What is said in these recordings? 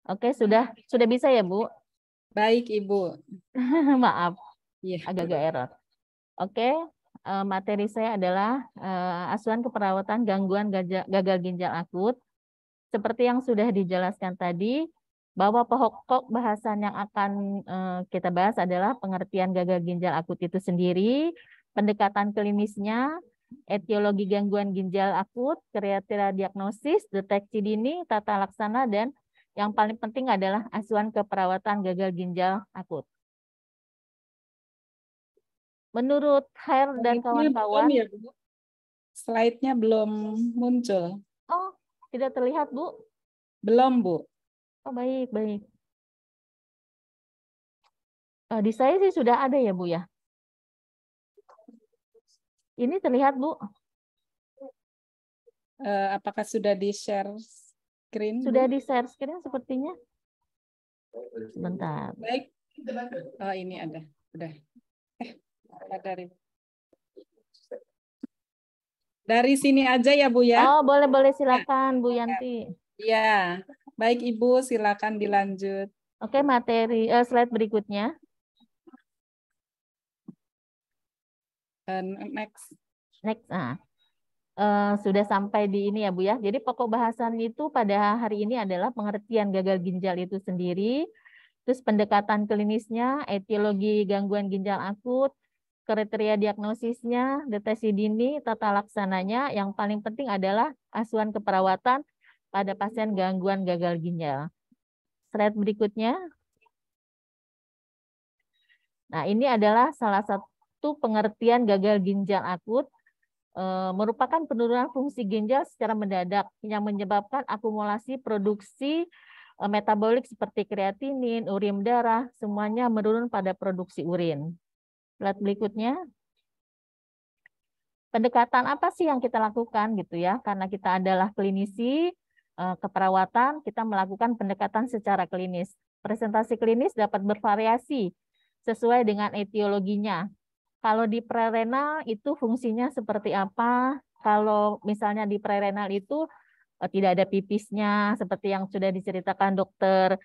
Oke, sudah bisa ya, Bu? Baik, Ibu. Maaf, Iya. agak-agak error. Oke, materi saya adalah asuhan keperawatan gangguan gagal ginjal akut. Seperti yang sudah dijelaskan tadi, bahwa pokok bahasan yang akan kita bahas adalah pengertian gagal ginjal akut itu sendiri, pendekatan klinisnya, etiologi gangguan ginjal akut, kriteria diagnosis, deteksi dini, tata laksana, dan yang paling penting adalah asuhan keperawatan gagal ginjal akut. Menurut Khair dan kawan-kawan, ya, Bu? Slide-nya belum muncul. oh, tidak terlihat, Bu? Belum, Bu. Oh, baik, baik. Di saya sih sudah ada ya, Bu ya. Ini terlihat, Bu? Apakah sudah di-share screen, Sudah Bu? di-share screen sepertinya. Sebentar. Baik. Oh, ini ada. Udah. Dari sini aja ya, Bu ya? Oh, boleh silakan, Bu Yanti. Iya. Baik, Ibu, silakan dilanjut. Oke, materi slide berikutnya. Next. Next. Nah, sudah sampai di ini ya, Bu ya. Jadi pokok bahasan itu pada hari ini adalah pengertian gagal ginjal itu sendiri, terus pendekatan klinisnya, etiologi gangguan ginjal akut, kriteria diagnosisnya, deteksi dini, tata laksananya, yang paling penting adalah asuhan keperawatan pada pasien gangguan gagal ginjal. Slide berikutnya. Nah, ini adalah salah satu pengertian gagal ginjal akut, merupakan penurunan fungsi ginjal secara mendadak yang menyebabkan akumulasi produksi metabolik seperti kreatinin, urin darah, semuanya menurun pada produksi urin. Slide berikutnya. Pendekatan apa sih yang kita lakukan gitu ya? Karena kita adalah klinisi keperawatan, kita melakukan pendekatan secara klinis. Presentasi klinis dapat bervariasi sesuai dengan etiologinya. Kalau di prerenal itu fungsinya seperti apa? Kalau misalnya di prerenal itu tidak ada pipisnya, seperti yang sudah diceritakan dokter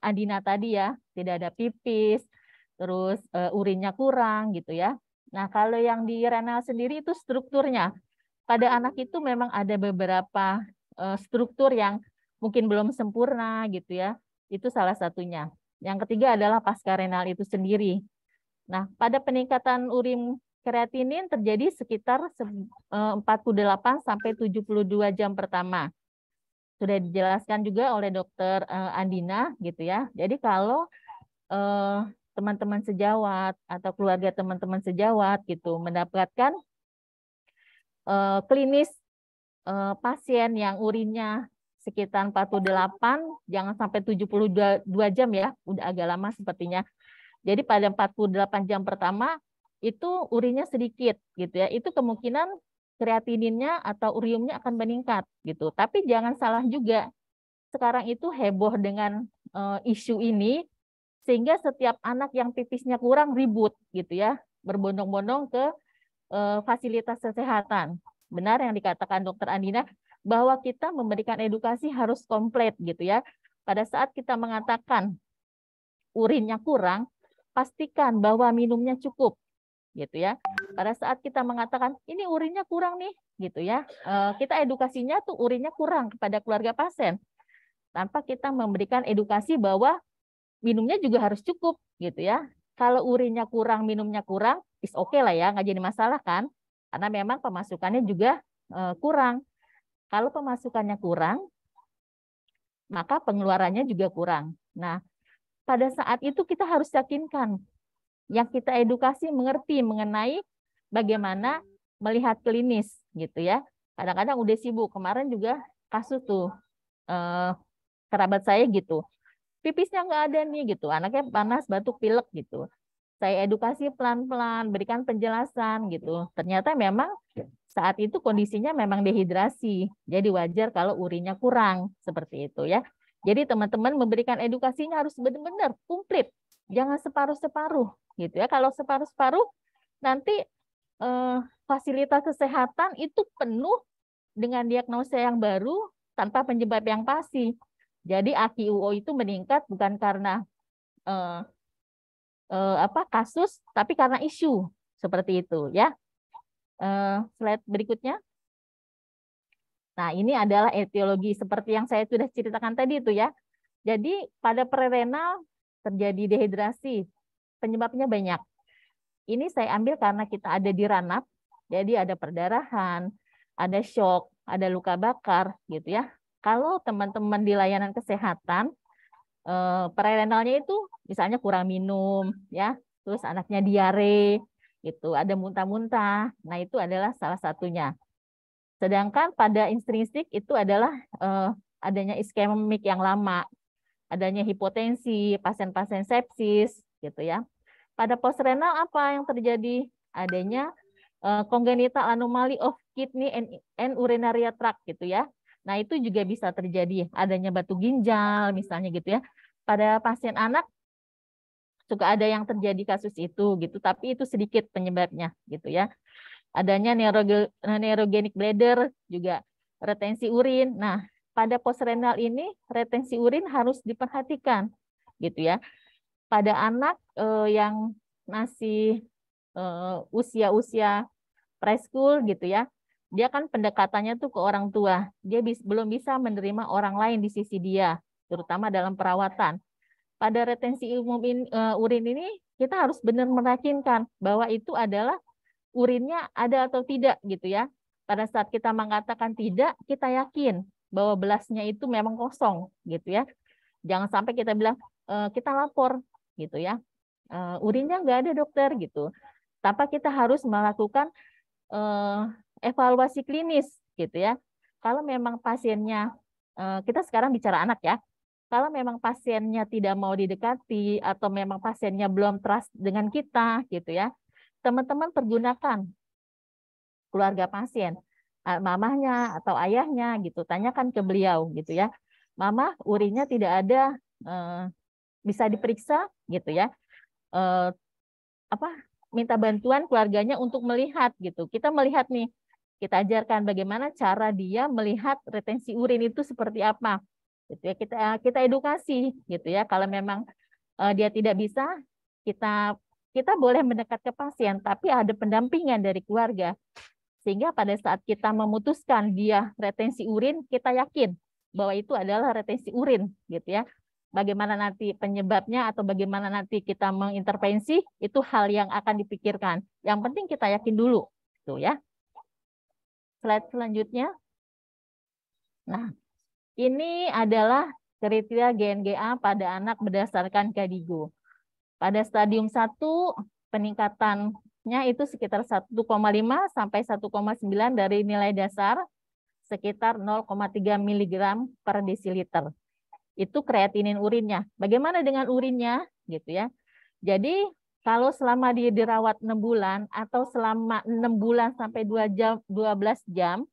Andina tadi ya, tidak ada pipis, terus urinnya kurang gitu ya. Nah, kalau yang di renal sendiri itu strukturnya. Pada anak itu memang ada beberapa struktur yang mungkin belum sempurna gitu ya. Itu salah satunya. Yang ketiga adalah pasca renal itu sendiri. Nah, pada peningkatan urin kreatinin terjadi sekitar 48 sampai 72 jam pertama. Sudah dijelaskan juga oleh dokter Andina gitu ya. Jadi kalau teman-teman sejawat atau keluarga teman-teman sejawat gitu mendapatkan klinis pasien yang urinnya sekitar 48, jangan sampai 72 jam ya, udah agak lama sepertinya. Jadi pada 48 jam pertama itu urinnya sedikit gitu ya. Itu kemungkinan kreatininnya atau uriumnya akan meningkat gitu. Tapi jangan salah juga. Sekarang itu heboh dengan isu ini sehingga setiap anak yang pipisnya kurang ribut gitu ya, berbondong-bondong ke fasilitas kesehatan. Benar yang dikatakan Dokter Andina bahwa kita memberikan edukasi harus komplit gitu ya. Pada saat kita mengatakan urinnya kurang, pastikan bahwa minumnya cukup gitu ya. Pada saat kita mengatakan ini urinnya kurang nih gitu ya, kita edukasinya tuh urinnya kurang kepada keluarga pasien tanpa kita memberikan edukasi bahwa minumnya juga harus cukup gitu ya. Kalau urinnya kurang, minumnya kurang, is oke lah ya, nggak jadi masalah kan? Karena memang pemasukannya juga kurang. Kalau pemasukannya kurang, maka pengeluarannya juga kurang. Nah, pada saat itu kita harus yakinkan yang kita edukasi mengerti mengenai bagaimana melihat klinis gitu ya. Kadang-kadang udah sibuk. Kemarin juga kasus tuh kerabat saya gitu. Pipisnya nggak ada nih gitu. Anaknya panas, batuk, pilek gitu. Saya edukasi pelan-pelan, berikan penjelasan gitu. Ternyata memang saat itu kondisinya memang dehidrasi. Jadi wajar kalau urinnya kurang seperti itu ya. Jadi teman-teman memberikan edukasinya harus benar-benar komplit. Jangan separuh-separuh gitu ya. Kalau separuh-separuh nanti fasilitas kesehatan itu penuh dengan diagnosa yang baru tanpa penyebab yang pasti. Jadi AQUO itu meningkat bukan karena kasus, tapi karena isu seperti itu ya. Slide berikutnya. Nah, ini adalah etiologi seperti yang saya sudah ceritakan tadi itu ya. Jadi pada prerenal terjadi dehidrasi, penyebabnya banyak. Ini saya ambil karena kita ada di ranap, jadi ada perdarahan, ada shock, ada luka bakar gitu ya. Kalau teman-teman di layanan kesehatan, prerenalnya itu misalnya kurang minum ya, terus anaknya diare gitu, ada muntah-muntah. Nah, itu adalah salah satunya. Sedangkan pada intrinsik itu adalah adanya iskemik yang lama, adanya hipotensi, pasien-pasien sepsis gitu ya. Pada postrenal apa yang terjadi? Adanya congenital anomaly of kidney and urinary tract gitu ya. Nah, itu juga bisa terjadi adanya batu ginjal misalnya gitu ya. Pada pasien anak suka ada yang terjadi kasus itu gitu, tapi itu sedikit penyebabnya gitu ya. Adanya neurogenic bladder, juga retensi urin. Nah, pada postrenal ini retensi urin harus diperhatikan gitu ya. Pada anak yang masih usia-usia preschool gitu ya, dia kan pendekatannya tuh ke orang tua. Dia belum bisa menerima orang lain di sisi dia, terutama dalam perawatan. Pada retensi urin ini kita harus benar meyakinkan bahwa itu adalah urinnya ada atau tidak gitu ya. Pada saat kita mengatakan tidak, kita yakin bahwa belasnya itu memang kosong gitu ya. Jangan sampai kita bilang kita lapor gitu ya. Urinnya nggak ada dokter gitu. Tanpa kita harus melakukan evaluasi klinis gitu ya. Kalau memang pasiennya, kita sekarang bicara anak ya. Kalau memang pasiennya tidak mau didekati atau memang pasiennya belum trust dengan kita gitu ya, teman-teman pergunakan keluarga pasien, mamahnya atau ayahnya gitu, tanyakan ke beliau gitu ya, mama urinnya tidak ada, bisa diperiksa gitu ya, minta bantuan keluarganya untuk melihat gitu. Kita melihat nih, kita ajarkan bagaimana cara dia melihat retensi urin itu seperti apa gitu ya. Kita edukasi gitu ya. Kalau memang dia tidak bisa, kita boleh mendekat ke pasien, tapi ada pendampingan dari keluarga. Sehingga pada saat kita memutuskan dia retensi urin, kita yakin bahwa itu adalah retensi urin gitu ya. Bagaimana nanti penyebabnya atau bagaimana nanti kita mengintervensi, itu hal yang akan dipikirkan. Yang penting kita yakin dulu tuh ya. Slide selanjutnya. Nah, ini adalah kriteria GNGA pada anak berdasarkan KDIGO. Pada stadium 1, peningkatannya itu sekitar 1,5 sampai 1,9 dari nilai dasar, sekitar 0,3 mg per desiliter. Itu kreatinin urinnya. Bagaimana dengan urinnya? Gitu ya. Jadi kalau selama dia dirawat 6 bulan atau selama 6 bulan sampai 12 jam,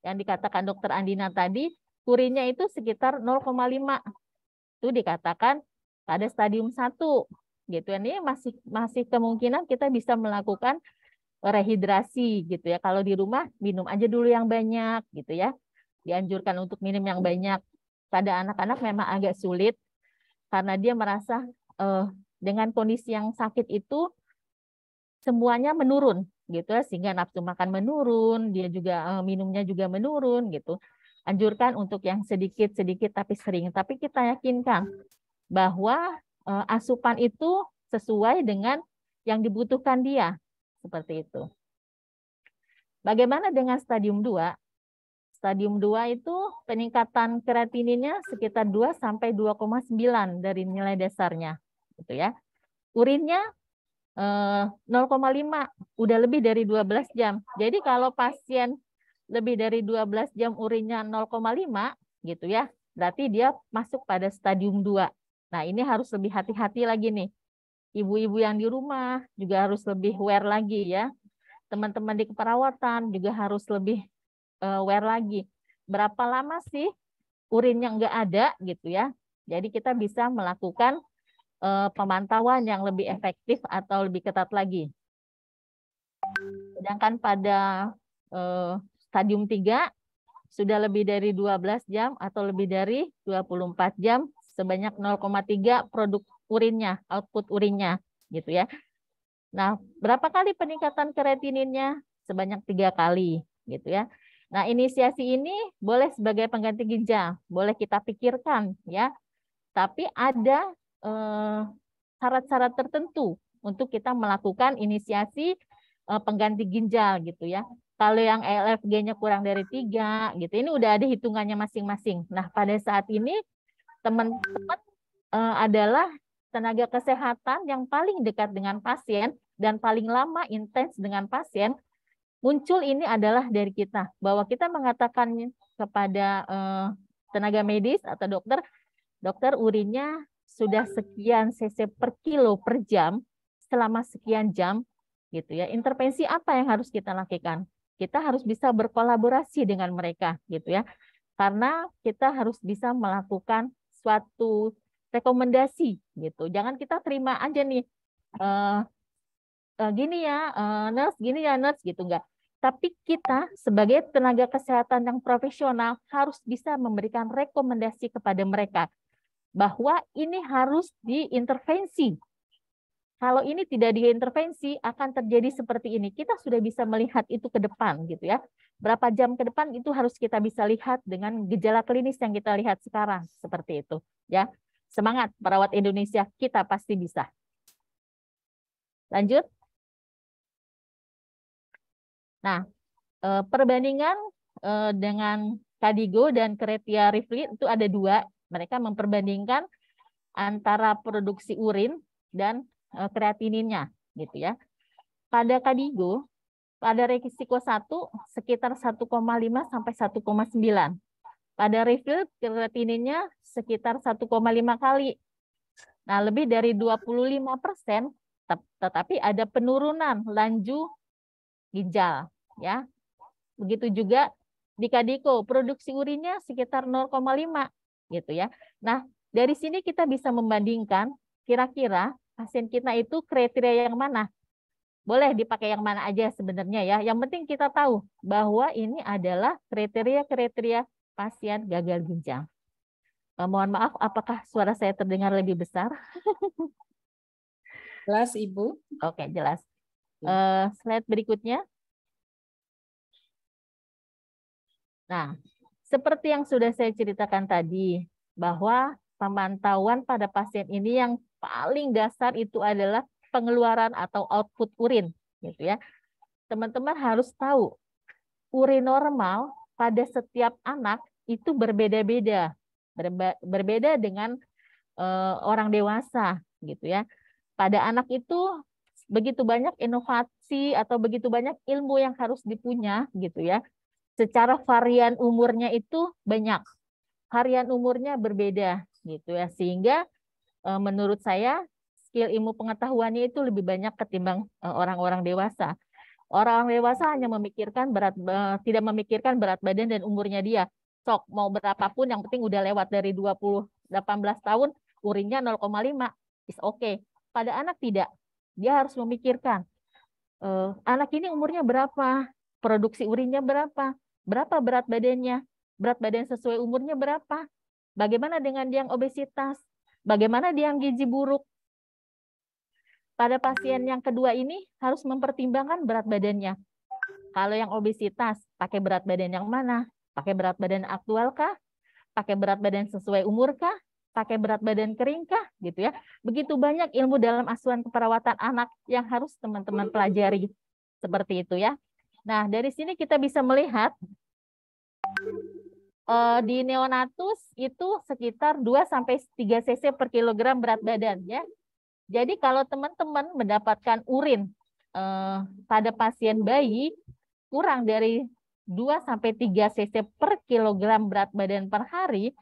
yang dikatakan dokter Andina tadi, urinnya itu sekitar 0,5. Itu dikatakan pada stadium 1. Gitu. Ini masih kemungkinan kita bisa melakukan rehidrasi gitu ya. Kalau di rumah minum aja dulu yang banyak gitu ya. Dianjurkan untuk minum yang banyak. Pada anak-anak memang agak sulit karena dia merasa dengan kondisi yang sakit itu semuanya menurun gitu ya, sehingga nafsu makan menurun, dia juga minumnya juga menurun gitu. Anjurkan untuk yang sedikit-sedikit tapi sering. Tapi kita yakinkan bahwa asupan itu sesuai dengan yang dibutuhkan dia. Seperti itu. Bagaimana dengan stadium 2? Stadium 2 itu peningkatan kreatininnya sekitar 2 sampai 2,9 dari nilai dasarnya. Gitu ya. Urinnya 0,5, udah lebih dari 12 jam. Jadi kalau pasien lebih dari 12 jam urinnya 0,5 gitu ya, berarti dia masuk pada stadium 2. Nah, ini harus lebih hati-hati lagi nih. Ibu-ibu yang di rumah juga harus lebih aware lagi ya. Teman-teman di keperawatan juga harus lebih aware lagi. Berapa lama sih urinnya nggak ada gitu ya. Jadi kita bisa melakukan pemantauan yang lebih efektif atau lebih ketat lagi. Sedangkan pada stadium 3 sudah lebih dari 12 jam atau lebih dari 24 jam sebanyak 0,3 produk urinnya, output urinnya gitu ya. Nah, berapa kali peningkatan kreatininnya? Sebanyak 3 kali gitu ya. Nah, inisiasi ini boleh sebagai pengganti ginjal, boleh kita pikirkan ya. Tapi ada syarat-syarat tertentu untuk kita melakukan inisiasi pengganti ginjal gitu ya. Kalau yang LFG-nya kurang dari 3 gitu, ini udah ada hitungannya masing-masing. Nah, pada saat ini teman-teman adalah tenaga kesehatan yang paling dekat dengan pasien dan paling lama intens dengan pasien. Muncul ini adalah dari kita, bahwa kita mengatakan kepada tenaga medis atau dokter, dokter urinnya sudah sekian cc per kilo per jam selama sekian jam gitu ya. Intervensi apa yang harus kita lakukan? Kita harus bisa berkolaborasi dengan mereka gitu ya. Karena kita harus bisa melakukan suatu rekomendasi gitu. Jangan kita terima aja nih gini ya nurse, gini ya nurse gitu, enggak. Tapi kita sebagai tenaga kesehatan yang profesional harus bisa memberikan rekomendasi kepada mereka bahwa ini harus diintervensi. Kalau ini tidak diintervensi akan terjadi seperti ini. Kita sudah bisa melihat itu ke depan gitu ya. Berapa jam ke depan itu harus kita bisa lihat dengan gejala klinis yang kita lihat sekarang seperti itu ya. Semangat perawat Indonesia, kita pasti bisa. Lanjut. Nah, perbandingan dengan Kadigo dan Kreatia Rifli itu ada 2. Mereka memperbandingkan antara produksi urin dan kreatininnya gitu ya. Pada Kadigo, pada resiko 1 sekitar 1,5 sampai 1,9. Pada refill kreatininnya sekitar 1,5 kali. Nah, lebih dari 25%, tetapi ada penurunan lanjut ginjal ya. Begitu juga di Kadiko, produksi urinnya sekitar 0,5 gitu ya. Nah, dari sini kita bisa membandingkan kira-kira pasien kita itu kriteria yang mana. Boleh dipakai yang mana aja sebenarnya ya. Yang penting kita tahu bahwa ini adalah kriteria-kriteria pasien gagal ginjal. Mohon maaf, apakah suara saya terdengar lebih besar? Jelas, Ibu. Oke, jelas. Slide berikutnya. Nah, seperti yang sudah saya ceritakan tadi, bahwa pemantauan pada pasien ini yang paling dasar itu adalah pengeluaran atau output urin, gitu ya. Teman-teman harus tahu, urin normal pada setiap anak itu berbeda-beda, berbeda dengan orang dewasa, gitu ya. Pada anak itu begitu banyak inovasi atau begitu banyak ilmu yang harus dipunya, gitu ya. Secara varian umurnya itu banyak, varian umurnya berbeda gitu ya, sehingga menurut saya skill ilmu pengetahuannya itu lebih banyak ketimbang orang-orang dewasa. Orang dewasa hanya memikirkan tidak memikirkan berat badan dan umurnya dia. Sok mau berapapun yang penting udah lewat dari 18 tahun urinnya 0,5 is okay. Pada anak tidak, dia harus memikirkan anak ini umurnya berapa, produksi urinnya berapa, berapa berat badannya, berat badan sesuai umurnya berapa, bagaimana dengan dia yang obesitas, bagaimana dia yang gizi buruk. Pada pasien yang kedua ini harus mempertimbangkan berat badannya. Kalau yang obesitas, pakai berat badan yang mana? Pakai berat badan aktual kah? Pakai berat badan sesuai umur kah? Pakai berat badan kering kah? Gitu ya. Begitu banyak ilmu dalam asuhan keperawatan anak yang harus teman-teman pelajari. Seperti itu ya. Nah, dari sini kita bisa melihat di neonatus itu sekitar 2-3 cc per kilogram berat badan ya. Jadi kalau teman-teman mendapatkan urin pada pasien bayi kurang dari 2-3 cc per kilogram berat badan per hari,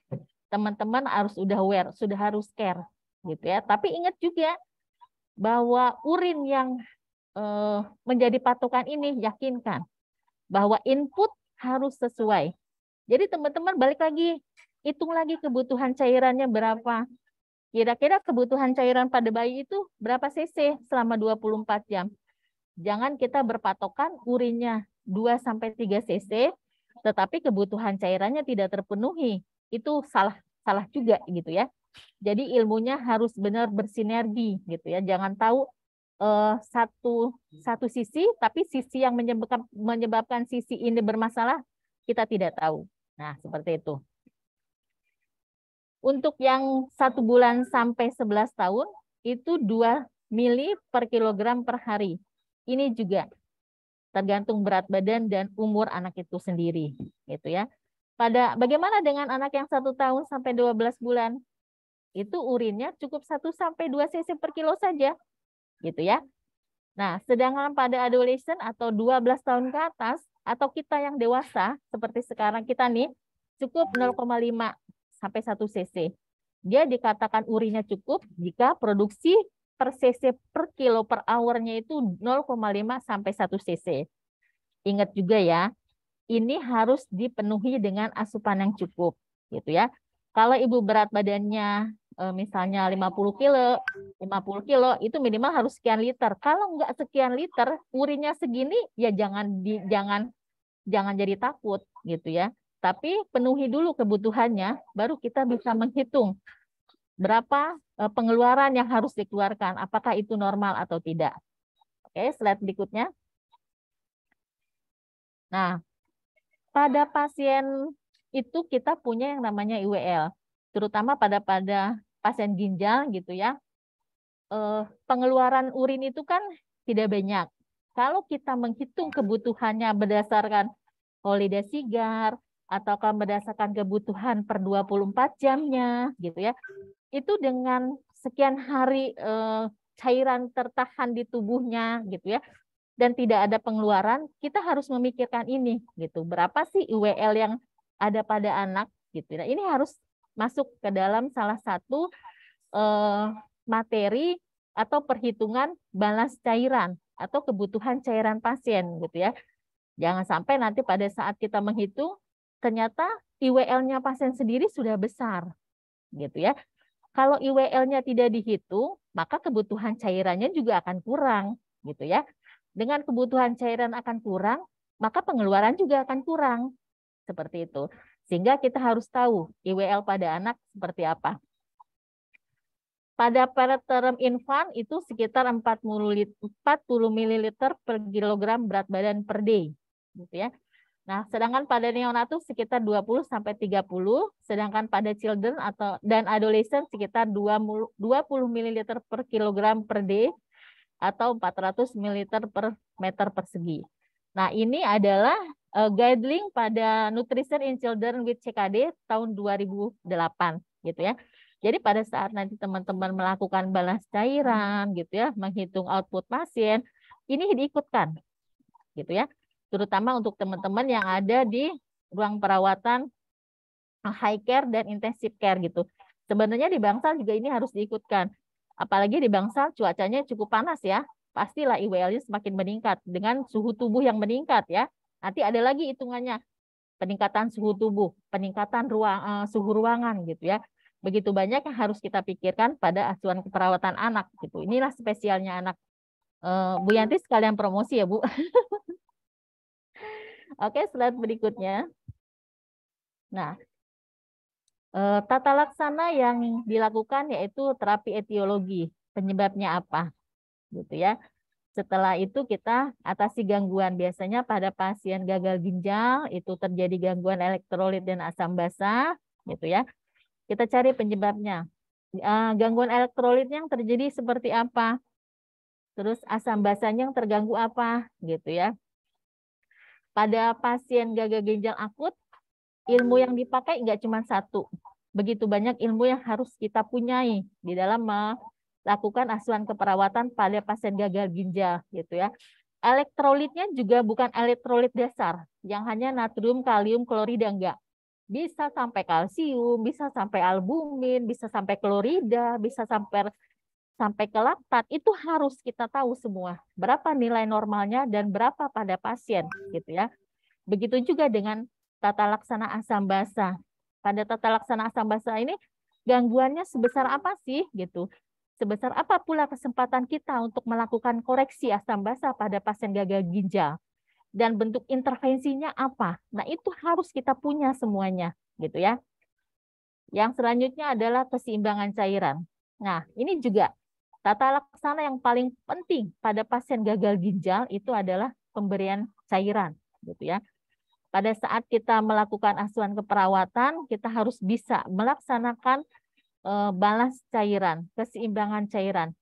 teman-teman harus udah aware, sudah harus care gitu ya. Tapi ingat juga bahwa urin yang menjadi patokan ini yakinkan bahwa input harus sesuai. Jadi teman-teman balik lagi, hitung lagi kebutuhan cairannya berapa. Kira-kira kebutuhan cairan pada bayi itu berapa cc selama 24 jam. Jangan kita berpatokan urinnya 2-3 cc, tetapi kebutuhan cairannya tidak terpenuhi. Itu salah juga gitu ya. Jadi ilmunya harus benar bersinergi gitu ya. Jangan tahu satu sisi, tapi sisi yang menyebabkan sisi ini bermasalah kita tidak tahu. Nah, seperti itu. Untuk yang 1 bulan sampai 11 tahun itu 2 mili per kilogram per hari. Ini juga tergantung berat badan dan umur anak itu sendiri, gitu ya. Bagaimana dengan anak yang 1 tahun sampai 12 bulan? Itu urinnya cukup 1 sampai 2 cc per kilo saja, gitu ya. Nah, sedangkan pada adolescent atau 12 tahun ke atas atau kita yang dewasa seperti sekarang kita nih cukup 0,5 sampai 1 cc. Dia dikatakan urinnya cukup jika produksi per cc per kilo per hour-nya itu 0,5 sampai 1 cc. Ingat juga ya, ini harus dipenuhi dengan asupan yang cukup, gitu ya. Kalau ibu berat badannya misalnya 50 kilo itu minimal harus sekian liter. Kalau enggak sekian liter, urinnya segini ya jangan jadi takut gitu ya. Tapi penuhi dulu kebutuhannya, baru kita bisa menghitung berapa pengeluaran yang harus dikeluarkan, apakah itu normal atau tidak. Oke, slide berikutnya. Nah, pada pasien itu kita punya yang namanya IWL, terutama pada pasien ginjal gitu ya. Pengeluaran urin itu kan tidak banyak. Kalau kita menghitung kebutuhannya berdasarkan holiday sigar ataukah berdasarkan kebutuhan per 24 jamnya gitu ya. Itu dengan sekian hari cairan tertahan di tubuhnya gitu ya. Dan tidak ada pengeluaran, kita harus memikirkan ini gitu. Berapa sih IWL yang ada pada anak gitu. Nah, ini harus masuk ke dalam salah satu materi atau perhitungan balas cairan atau kebutuhan cairan pasien gitu ya. Jangan sampai nanti pada saat kita menghitung ternyata IWL-nya pasien sendiri sudah besar gitu ya. Kalau IWL-nya tidak dihitung, maka kebutuhan cairannya juga akan kurang gitu ya. Dengan kebutuhan cairan akan kurang, maka pengeluaran juga akan kurang. Seperti itu. Sehingga kita harus tahu IWL pada anak seperti apa. Pada preterm infant itu sekitar 40 ml per kilogram berat badan per day. Gitu ya. Nah, sedangkan pada neonatus sekitar 20 sampai 30, sedangkan pada children dan adolescent sekitar 20 ml per kilogram per day atau 400 ml per meter persegi. Nah, ini adalah guideline pada Nutrition in Children with CKD tahun 2008 gitu ya. Jadi pada saat nanti teman-teman melakukan balas cairan gitu ya, menghitung output pasien, ini diikutkan gitu ya. Terutama untuk teman-teman yang ada di ruang perawatan high care dan intensive care gitu. Sebenarnya di Bangsal juga ini harus diikutkan. Apalagi di Bangsal cuacanya cukup panas ya. Pastilah IWL-nya semakin meningkat dengan suhu tubuh yang meningkat ya. Nanti ada lagi hitungannya. Peningkatan suhu tubuh, peningkatan suhu ruangan gitu ya. Begitu banyak yang harus kita pikirkan pada asuhan keperawatan anak gitu. Inilah spesialnya anak. Bu Yanti sekalian promosi ya, Bu. Oke, slide berikutnya. Nah, tata laksana yang dilakukan yaitu terapi etiologi. Penyebabnya apa? Gitu ya. Setelah itu kita atasi gangguan. Biasanya pada pasien gagal ginjal itu terjadi gangguan elektrolit dan asam basa, gitu ya. Kita cari penyebabnya. Gangguan elektrolitnya yang terjadi seperti apa? Terus asam basanya yang terganggu apa? Gitu ya. Pada pasien gagal ginjal akut, ilmu yang dipakai nggak cuma satu. Begitu banyak ilmu yang harus kita punyai di dalam melakukan asuhan keperawatan pada pasien gagal ginjal gitu ya. Elektrolitnya juga bukan elektrolit dasar yang hanya natrium, kalium, klorida, enggak. Bisa sampai kalsium, bisa sampai albumin, bisa sampai klorida, bisa sampai ke laktat. Itu harus kita tahu semua. Berapa nilai normalnya dan berapa pada pasien gitu ya. Begitu juga dengan tata laksana asam basa. Pada tata laksana asam basa ini gangguannya sebesar apa sih gitu? Sebesar apa pula kesempatan kita untuk melakukan koreksi asam basa pada pasien gagal ginjal? dan bentuk intervensinya apa. Nah, itu harus kita punya semuanya, gitu ya. Yang selanjutnya adalah keseimbangan cairan. Nah, ini juga tata laksana yang paling penting pada pasien gagal ginjal itu adalah pemberian cairan, gitu ya. Pada saat kita melakukan asuhan keperawatan, kita harus bisa melaksanakan balas cairan, keseimbangan cairan.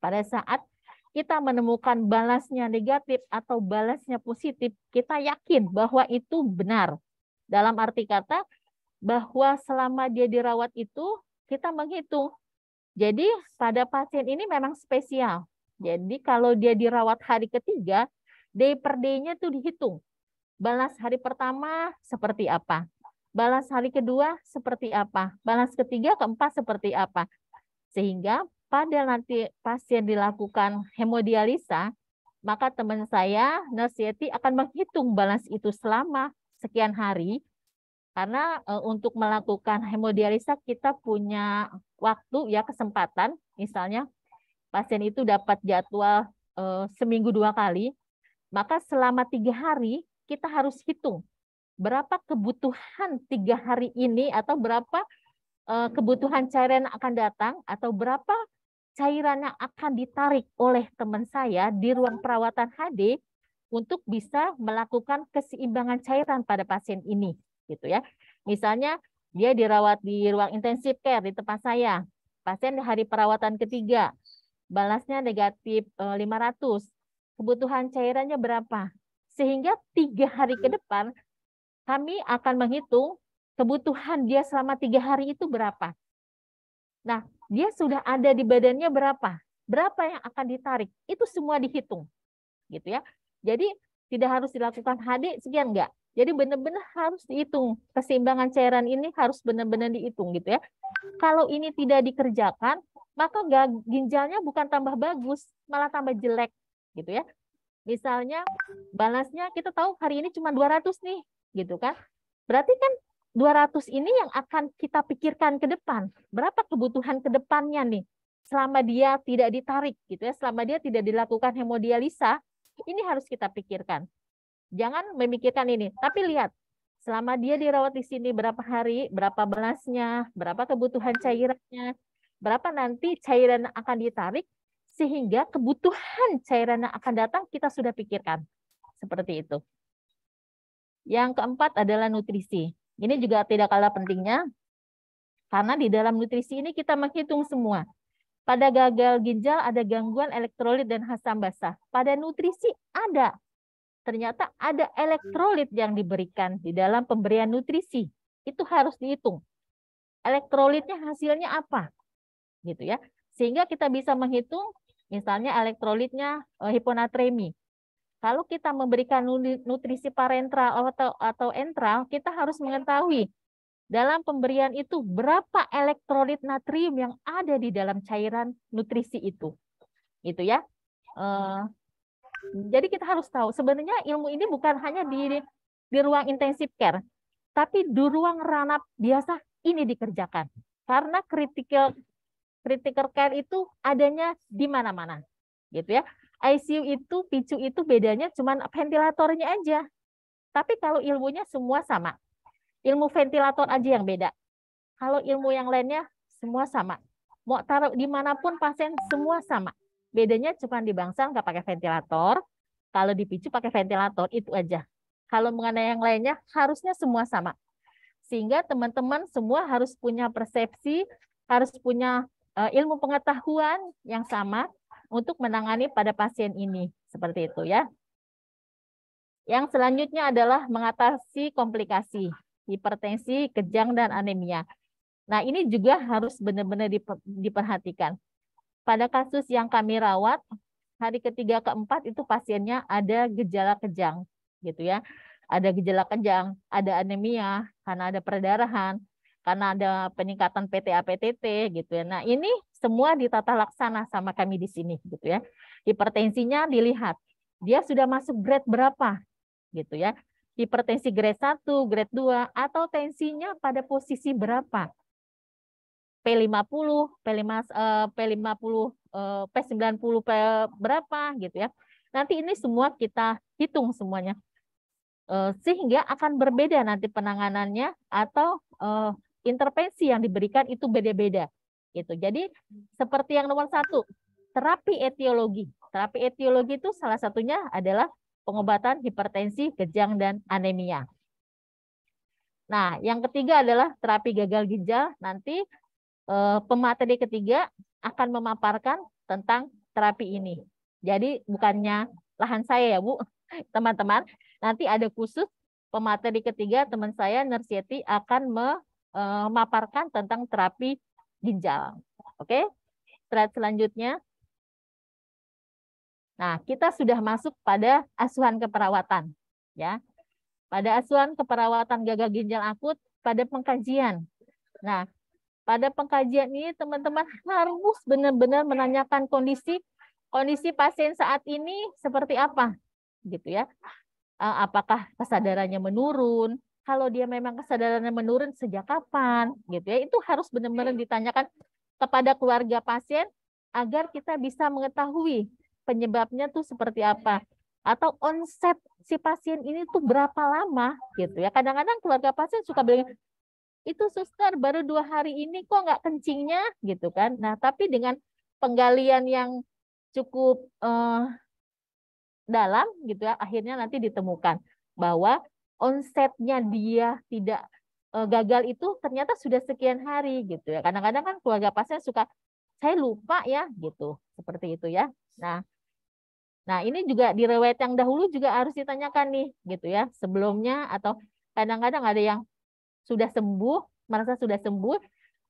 Pada saat kita menemukan balasnya negatif atau balasnya positif, kita yakin bahwa itu benar. Dalam arti kata, bahwa selama dia dirawat itu, kita menghitung. Jadi pada pasien ini memang spesial. Jadi kalau dia dirawat hari ketiga, day per day-nya itu dihitung. Balas hari pertama seperti apa? Balas hari kedua seperti apa? Balas ketiga, keempat seperti apa? Sehingga pada nanti pasien dilakukan hemodialisa, maka teman saya, Nurse Yeti, akan menghitung balas itu selama sekian hari. Karena untuk melakukan hemodialisa kita punya waktu ya, kesempatan. Misalnya pasien itu dapat jadwal seminggu 2 kali, maka selama 3 hari kita harus hitung berapa kebutuhan 3 hari ini atau berapa kebutuhan cairan yang akan datang atau berapa cairan yang akan ditarik oleh teman saya di ruang perawatan HD untuk bisa melakukan keseimbangan cairan pada pasien ini, gitu ya. Misalnya dia dirawat di ruang intensive care di tempat saya, pasien di hari perawatan ketiga, balasnya negatif 500, kebutuhan cairannya berapa? Sehingga 3 hari ke depan kami akan menghitung kebutuhan dia selama 3 hari itu berapa. Nah, dia sudah ada di badannya berapa? Berapa yang akan ditarik? Itu semua dihitung, gitu ya. Jadi tidak harus dilakukan HD sekian, enggak. Jadi benar-benar harus dihitung. Keseimbangan cairan ini harus benar-benar dihitung, gitu ya. Kalau ini tidak dikerjakan, maka ginjalnya bukan tambah bagus, malah tambah jelek, gitu ya. Misalnya balasnya kita tahu hari ini cuma 200 nih, gitu kan. Berarti kan 200 ini yang akan kita pikirkan ke depan. Berapa kebutuhan ke depannya nih? Selama dia tidak ditarik, gitu ya, selama dia tidak dilakukan hemodialisa, ini harus kita pikirkan. Jangan memikirkan ini, tapi lihat selama dia dirawat di sini berapa hari, berapa balasnya, berapa kebutuhan cairannya, berapa nanti cairan akan ditarik, sehingga kebutuhan cairan yang akan datang kita sudah pikirkan. Seperti itu. Yang keempat adalah nutrisi. Ini juga tidak kalah pentingnya, karena di dalam nutrisi ini kita menghitung semua. Pada gagal ginjal ada gangguan elektrolit dan asam basa. Pada nutrisi ada. Ternyata ada elektrolit yang diberikan di dalam pemberian nutrisi. Itu harus dihitung. Elektrolitnya hasilnya apa? Gitu ya. Sehingga kita bisa menghitung misalnya elektrolitnya hiponatremi. Kalau kita memberikan nutrisi parentral atau entral, kita harus mengetahui dalam pemberian itu berapa elektrolit natrium yang ada di dalam cairan nutrisi itu. Gitu ya. Jadi kita harus tahu sebenarnya ilmu ini bukan hanya di ruang intensive care, tapi di ruang ranap biasa ini dikerjakan. Karena critical care itu adanya di mana-mana. Gitu ya. ICU itu, PICU itu bedanya cuma ventilatornya aja. Tapi kalau ilmunya semua sama. Ilmu ventilator aja yang beda. Kalau ilmu yang lainnya semua sama. Mau taruh dimanapun pasien semua sama. Bedanya cuma di bangsal nggak pakai ventilator. Kalau di PICU pakai ventilator, itu aja. Kalau mengenai yang lainnya harusnya semua sama. Sehingga teman-teman semua harus punya persepsi, harus punya ilmu pengetahuan yang sama untuk menangani pada pasien ini. Seperti itu ya. Yang selanjutnya adalah mengatasi komplikasi, hipertensi, kejang, dan anemia. Nah, ini juga harus benar-benar diperhatikan. Pada kasus yang kami rawat, hari ketiga keempat itu pasiennya ada gejala kejang, gitu ya. Ada gejala kejang, ada anemia, karena ada perdarahan, karena ada peningkatan PTA-PTT, gitu ya. Nah, ini semua ditata laksana sama kami di sini, gitu ya. Hipertensinya dilihat, dia sudah masuk grade berapa, gitu ya. Hipertensi grade 1, grade 2, atau tensinya pada posisi berapa. P50, P50, P90 berapa gitu ya. Nanti ini semua kita hitung semuanya. Sehingga akan berbeda nanti penanganannya atau intervensi yang diberikan itu beda-beda. Gitu. Jadi seperti yang nomor 1, terapi etiologi. Terapi etiologi itu salah satunya adalah pengobatan hipertensi, kejang, dan anemia. Nah, yang ketiga adalah terapi gagal ginjal. Nanti pemateri ketiga akan memaparkan tentang terapi ini. Jadi bukannya lahan saya ya Bu, teman-teman. Nanti ada khusus pemateri ketiga teman saya Nersieti akan memaparkan tentang terapi ginjal. Oke, slide selanjutnya. Nah, kita sudah masuk pada asuhan keperawatan, ya. Pada asuhan keperawatan gagal ginjal akut pada pengkajian. Nah, pada pengkajian ini teman-teman harus benar-benar menanyakan kondisi pasien saat ini seperti apa, gitu ya. Apakah kesadarannya menurun? Kalau dia memang kesadarannya menurun sejak kapan, gitu ya? Itu harus benar-benar ditanyakan kepada keluarga pasien agar kita bisa mengetahui penyebabnya tuh seperti apa. Atau onset si pasien ini tuh berapa lama, gitu ya? Kadang-kadang keluarga pasien suka bilang, itu suster baru 2 hari ini kok nggak kencingnya, gitu kan? Nah, tapi dengan penggalian yang cukup dalam gitu ya, akhirnya nanti ditemukan bahwa onsetnya dia tidak gagal itu ternyata sudah sekian hari gitu ya. Kadang-kadang kan keluarga pasien suka saya lupa ya gitu, seperti itu ya. Nah, ini juga di riwayat yang dahulu juga harus ditanyakan nih gitu ya, sebelumnya atau kadang-kadang ada yang sudah sembuh, merasa sudah sembuh.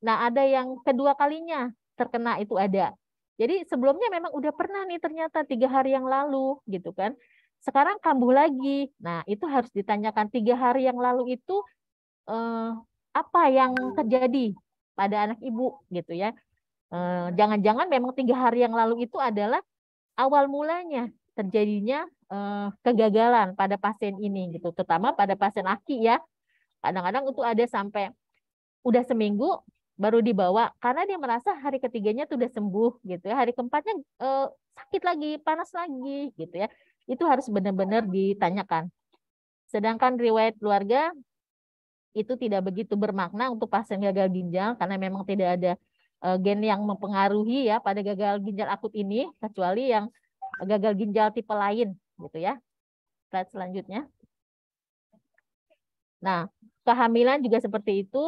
Nah, ada yang kedua kalinya terkena itu ada. Jadi sebelumnya memang udah pernah nih ternyata 3 hari yang lalu gitu kan. Sekarang kambuh lagi. Nah, itu harus ditanyakan 3 hari yang lalu itu apa yang terjadi pada anak ibu gitu ya. Jangan-jangan memang 3 hari yang lalu itu adalah awal mulanya terjadinya kegagalan pada pasien ini gitu, terutama pada pasien laki ya. Kadang-kadang itu ada sampai udah seminggu baru dibawa karena dia merasa hari ketiganya tuh udah sembuh gitu ya. Hari keempatnya sakit lagi, panas lagi gitu ya. Itu harus benar-benar ditanyakan. Sedangkan riwayat keluarga itu tidak begitu bermakna untuk pasien gagal ginjal karena memang tidak ada gen yang mempengaruhi ya pada gagal ginjal akut ini kecuali yang gagal ginjal tipe lain gitu ya. Slide selanjutnya. Nah, kehamilan juga seperti itu,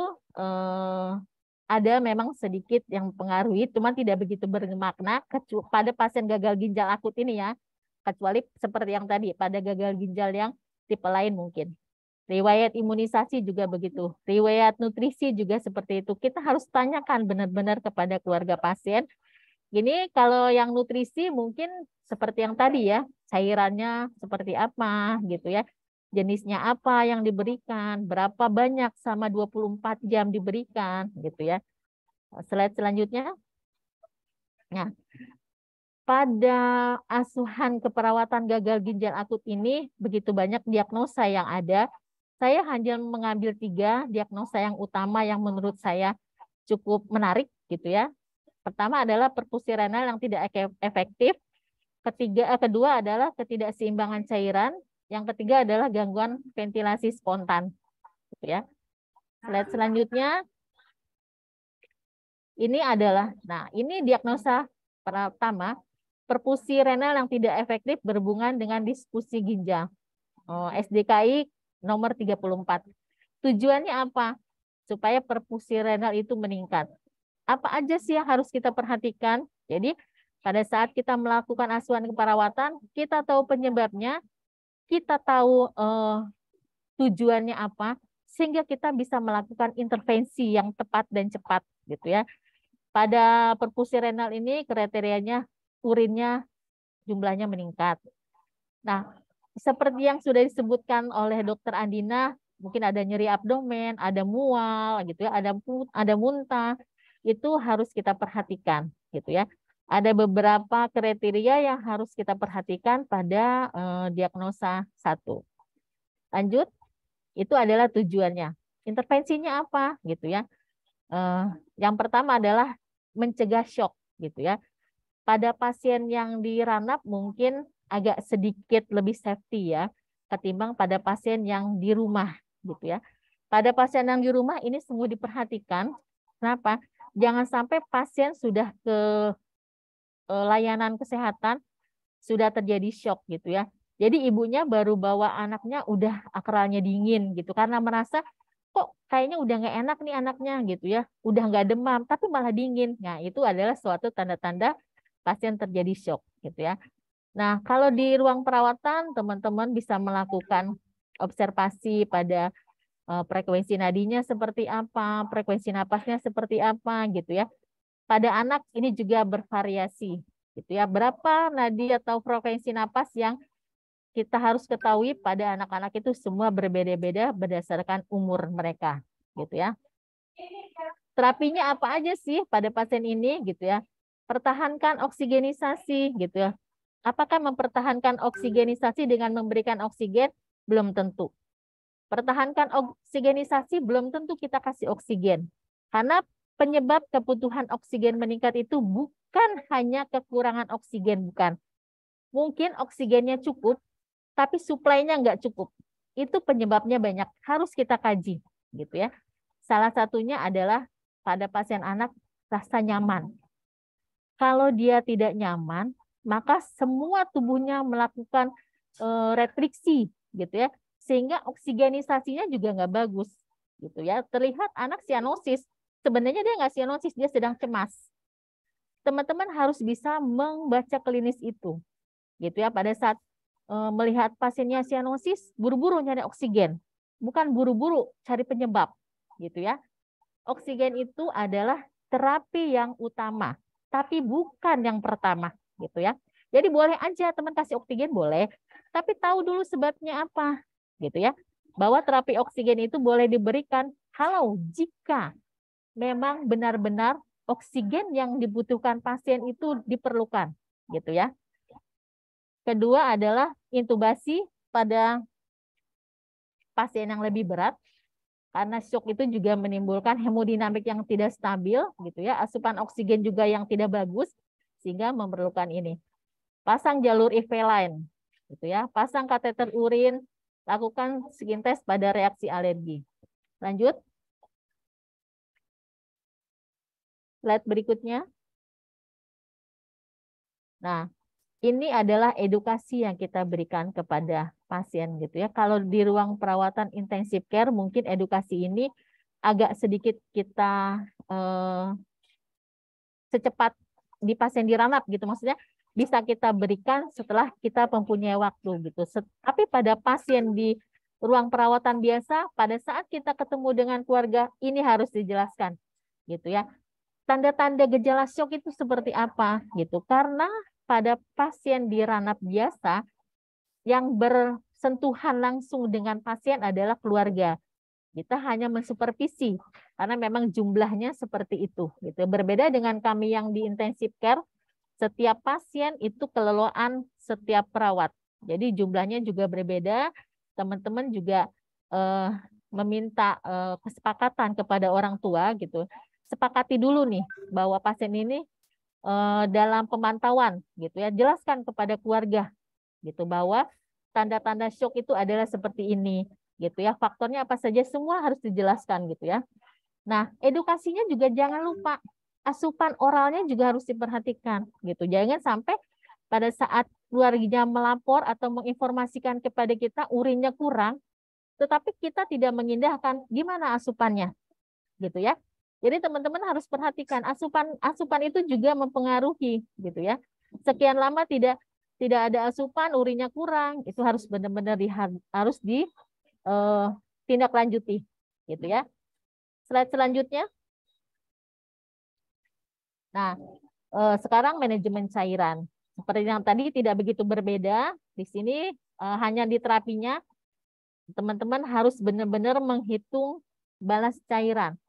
ada memang sedikit yang mempengaruhi, cuma tidak begitu bermakna pada pasien gagal ginjal akut ini ya, kecuali seperti yang tadi, pada gagal ginjal yang tipe lain mungkin. Riwayat imunisasi juga begitu, riwayat nutrisi juga seperti itu. Kita harus tanyakan benar-benar kepada keluarga pasien. Gini, kalau yang nutrisi mungkin seperti yang tadi ya, cairannya seperti apa gitu ya. Jenisnya apa yang diberikan, berapa banyak sama 24 jam diberikan gitu ya. Slide selanjutnya. Nah, pada asuhan keperawatan gagal ginjal akut ini begitu banyak diagnosa yang ada. Saya hanya mengambil 3 diagnosa yang utama yang menurut saya cukup menarik gitu ya. Pertama adalah perfusi renal yang tidak efektif. Kedua adalah ketidakseimbangan cairan. Yang ketiga adalah gangguan ventilasi spontan. Gitu ya. Slide selanjutnya. Ini adalah, nah ini diagnosa pertama, perfusi renal yang tidak efektif berhubungan dengan disfusi ginjal. SDKI nomor 34. Tujuannya apa? Supaya perfusi renal itu meningkat. Apa aja sih yang harus kita perhatikan? Jadi pada saat kita melakukan asuhan keperawatan, kita tahu penyebabnya, kita tahu tujuannya apa, sehingga kita bisa melakukan intervensi yang tepat dan cepat, gitu ya. Pada perfusi renal ini kriterianya urinnya jumlahnya meningkat. Nah, seperti yang sudah disebutkan oleh Dokter Andina, mungkin ada nyeri abdomen, ada mual, gitu ya, ada muntah, itu harus kita perhatikan, gitu ya. Ada beberapa kriteria yang harus kita perhatikan pada diagnosa 1. Lanjut, itu adalah tujuannya. Intervensinya apa, gitu ya. Yang pertama adalah mencegah shock, gitu ya. Pada pasien yang diranap mungkin agak sedikit lebih safety ya ketimbang pada pasien yang di rumah gitu ya. Pada pasien yang di rumah ini sungguh diperhatikan. Kenapa? Jangan sampai pasien sudah ke layanan kesehatan sudah terjadi shock gitu ya. Jadi ibunya baru bawa anaknya udah akralnya dingin gitu karena merasa kok kayaknya udah nggak enak nih anaknya gitu ya, udah nggak demam tapi malah dingin. Nah itu adalah suatu tanda-tanda pasien terjadi shock gitu ya. Nah kalau di ruang perawatan teman-teman bisa melakukan observasi pada frekuensi nadinya seperti apa, frekuensi napasnya seperti apa gitu ya. Pada anak ini juga bervariasi gitu ya. Berapa nadi atau frekuensi napas yang kita harus ketahui pada anak-anak itu semua berbeda-beda berdasarkan umur mereka gitu ya. Terapinya apa aja sih pada pasien ini gitu ya? Pertahankan oksigenisasi gitu ya. Apakah mempertahankan oksigenisasi dengan memberikan oksigen? Belum tentu. Pertahankan oksigenisasi belum tentu kita kasih oksigen. Karena penyebab kebutuhan oksigen meningkat itu bukan hanya kekurangan oksigen, bukan. Mungkin oksigennya cukup, tapi suplainya nggak cukup. Itu penyebabnya banyak, harus kita kaji, gitu ya. Salah satunya adalah pada pasien anak rasa nyaman. Kalau dia tidak nyaman, maka semua tubuhnya melakukan retriksi, gitu ya, sehingga oksigenisasinya juga nggak bagus, gitu ya. Terlihat anak sianosis, sebenarnya dia nggak sianosis, dia sedang cemas. Teman-teman harus bisa membaca klinis itu, gitu ya. Pada saat melihat pasiennya sianosis, buru-buru nyari oksigen, bukan buru-buru cari penyebab, gitu ya. Oksigen itu adalah terapi yang utama, tapi bukan yang pertama, gitu ya. Jadi boleh aja teman kasih oksigen boleh, tapi tahu dulu sebabnya apa, gitu ya. Bahwa terapi oksigen itu boleh diberikan kalau jika memang benar-benar oksigen yang dibutuhkan pasien itu diperlukan, gitu ya. Kedua adalah intubasi pada pasien yang lebih berat, karena shock itu juga menimbulkan hemodinamik yang tidak stabil, gitu ya, asupan oksigen juga yang tidak bagus, sehingga memerlukan ini. Pasang jalur IV line, gitu ya, pasang kateter urin, lakukan skin test pada reaksi alergi. Lanjut. Slide berikutnya. Nah, ini adalah edukasi yang kita berikan kepada pasien gitu ya. Kalau di ruang perawatan intensive care mungkin edukasi ini agak sedikit kita secepat di pasien dirawat gitu, maksudnya bisa kita berikan setelah kita mempunyai waktu gitu. Tapi pada pasien di ruang perawatan biasa, pada saat kita ketemu dengan keluarga ini harus dijelaskan gitu ya. Tanda-tanda gejala shock itu seperti apa gitu. Karena pada pasien di ranap biasa yang bersentuhan langsung dengan pasien adalah keluarga. Kita hanya mensupervisi karena memang jumlahnya seperti itu gitu. Berbeda dengan kami yang di intensive care, setiap pasien itu keloloan setiap perawat. Jadi jumlahnya juga berbeda. Teman-teman juga meminta kesepakatan kepada orang tua gitu. Sepakati dulu nih bahwa pasien ini dalam pemantauan gitu ya, jelaskan kepada keluarga gitu bahwa tanda-tanda shock itu adalah seperti ini gitu ya, faktornya apa saja semua harus dijelaskan gitu ya. Nah, edukasinya juga jangan lupa asupan oralnya juga harus diperhatikan gitu. Jangan sampai pada saat keluarganya melapor atau menginformasikan kepada kita urinnya kurang, tetapi kita tidak mengindahkan gimana asupannya gitu ya. Jadi teman-teman harus perhatikan asupan itu juga mempengaruhi gitu ya. Sekian lama tidak ada asupan, urinnya kurang, itu harus benar-benar harus ditindaklanjuti gitu ya. Slide selanjutnya. Nah, sekarang manajemen cairan. Seperti yang tadi tidak begitu berbeda. Di sini hanya di terapinya teman-teman harus benar-benar menghitung balas cairan.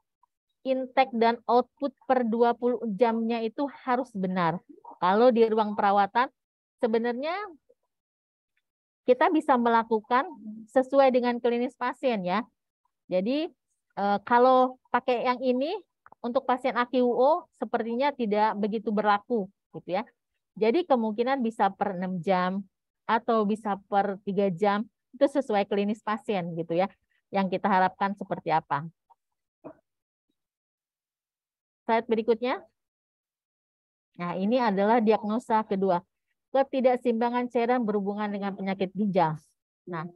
Intake dan output per 20 jamnya itu harus benar. Kalau di ruang perawatan, sebenarnya kita bisa melakukan sesuai dengan klinis pasien ya. Jadi kalau pakai yang ini, untuk pasien AQO sepertinya tidak begitu berlaku gitu ya. Jadi kemungkinan bisa per 6 jam, atau bisa per 3 jam, itu sesuai klinis pasien gitu ya. Yang kita harapkan seperti apa. Slide berikutnya. Nah, ini adalah diagnosa kedua. Ketidakseimbangan cairan berhubungan dengan penyakit ginjal. Nah,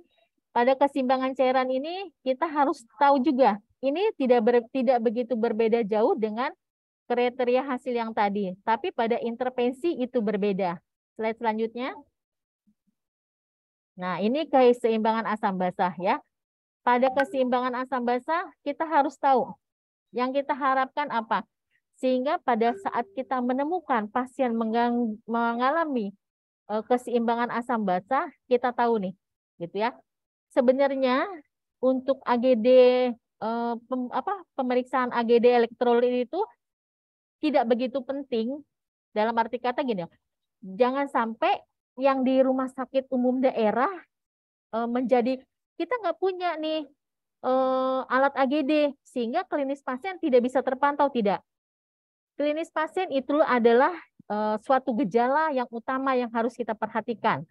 pada keseimbangan cairan ini kita harus tahu juga, ini tidak begitu berbeda jauh dengan kriteria hasil yang tadi, tapi pada intervensi itu berbeda. Slide selanjutnya. Nah, ini keseimbangan asam basah ya. Pada keseimbangan asam basah kita harus tahu yang kita harapkan apa. Sehingga pada saat kita menemukan pasien mengalami keseimbangan asam basah, kita tahu nih, gitu ya. Sebenarnya untuk AGD pemeriksaan AGD elektrolit itu tidak begitu penting, dalam arti kata gini, jangan sampai yang di rumah sakit umum daerah menjadi kita nggak punya nih alat AGD sehingga klinis pasien tidak bisa terpantau, tidak. Klinis pasien itu adalah suatu gejala yang utama yang harus kita perhatikan.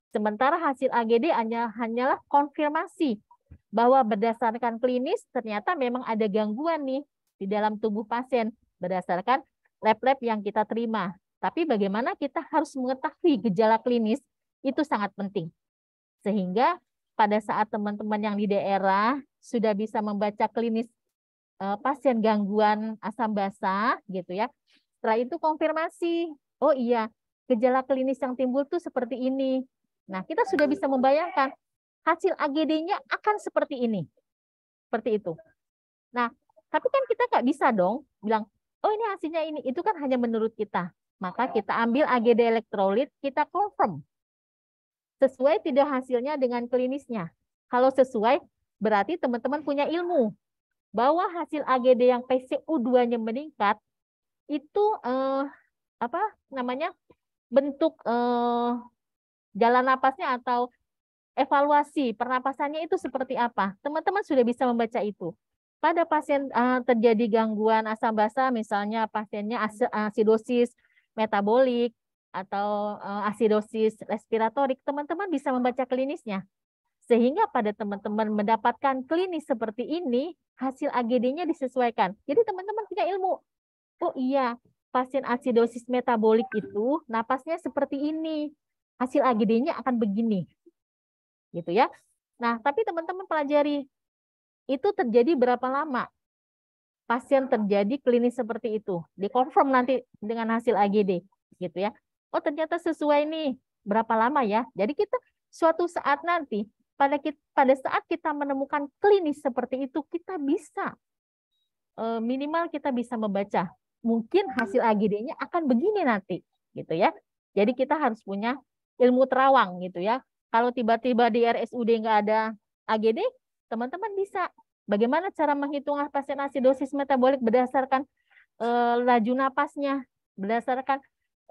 Sementara hasil AGD hanyalah konfirmasi bahwa berdasarkan klinis ternyata memang ada gangguan nih di dalam tubuh pasien berdasarkan lab-lab yang kita terima. Tapi bagaimana kita harus mengetahui gejala klinis itu sangat penting. Sehingga pada saat teman-teman yang di daerah sudah bisa membaca klinis pasien gangguan asam basah gitu ya. Setelah itu konfirmasi, oh iya, gejala klinis yang timbul tuh seperti ini. Nah, kita sudah bisa membayangkan hasil AGD-nya akan seperti ini. Seperti itu. Nah, tapi kan kita nggak bisa dong bilang, oh ini hasilnya ini. Itu kan hanya menurut kita. Maka kita ambil AGD elektrolit, kita confirm. Sesuai tidak hasilnya dengan klinisnya. Kalau sesuai, berarti teman-teman punya ilmu bahwa hasil AGD yang PCO2-nya meningkat itu bentuk jalan napasnya atau evaluasi pernapasannya itu seperti apa. Teman-teman sudah bisa membaca itu. Pada pasien terjadi gangguan asam basah, misalnya pasiennya asidosis metabolik atau asidosis respiratorik, teman-teman bisa membaca klinisnya. Sehingga pada teman-teman mendapatkan klinis seperti ini, hasil AGD-nya disesuaikan. Jadi teman-teman punya ilmu. Oh iya, pasien asidosis metabolik itu napasnya seperti ini. Hasil AGD-nya akan begini. Gitu ya. Nah, tapi teman-teman pelajari, itu terjadi berapa lama pasien terjadi klinis seperti itu. Dikonfirm nanti dengan hasil AGD. Gitu ya. Oh ternyata sesuai nih. Berapa lama ya? Jadi kita suatu saat nanti, pada saat kita menemukan klinis seperti itu, kita bisa minimal kita bisa membaca mungkin hasil AGD-nya akan begini nanti gitu ya. Jadi kita harus punya ilmu terawang gitu ya. Kalau tiba-tiba di RSUD nggak ada AGD, teman-teman bisa bagaimana cara menghitung pasien asidosis metabolik berdasarkan laju napasnya, berdasarkan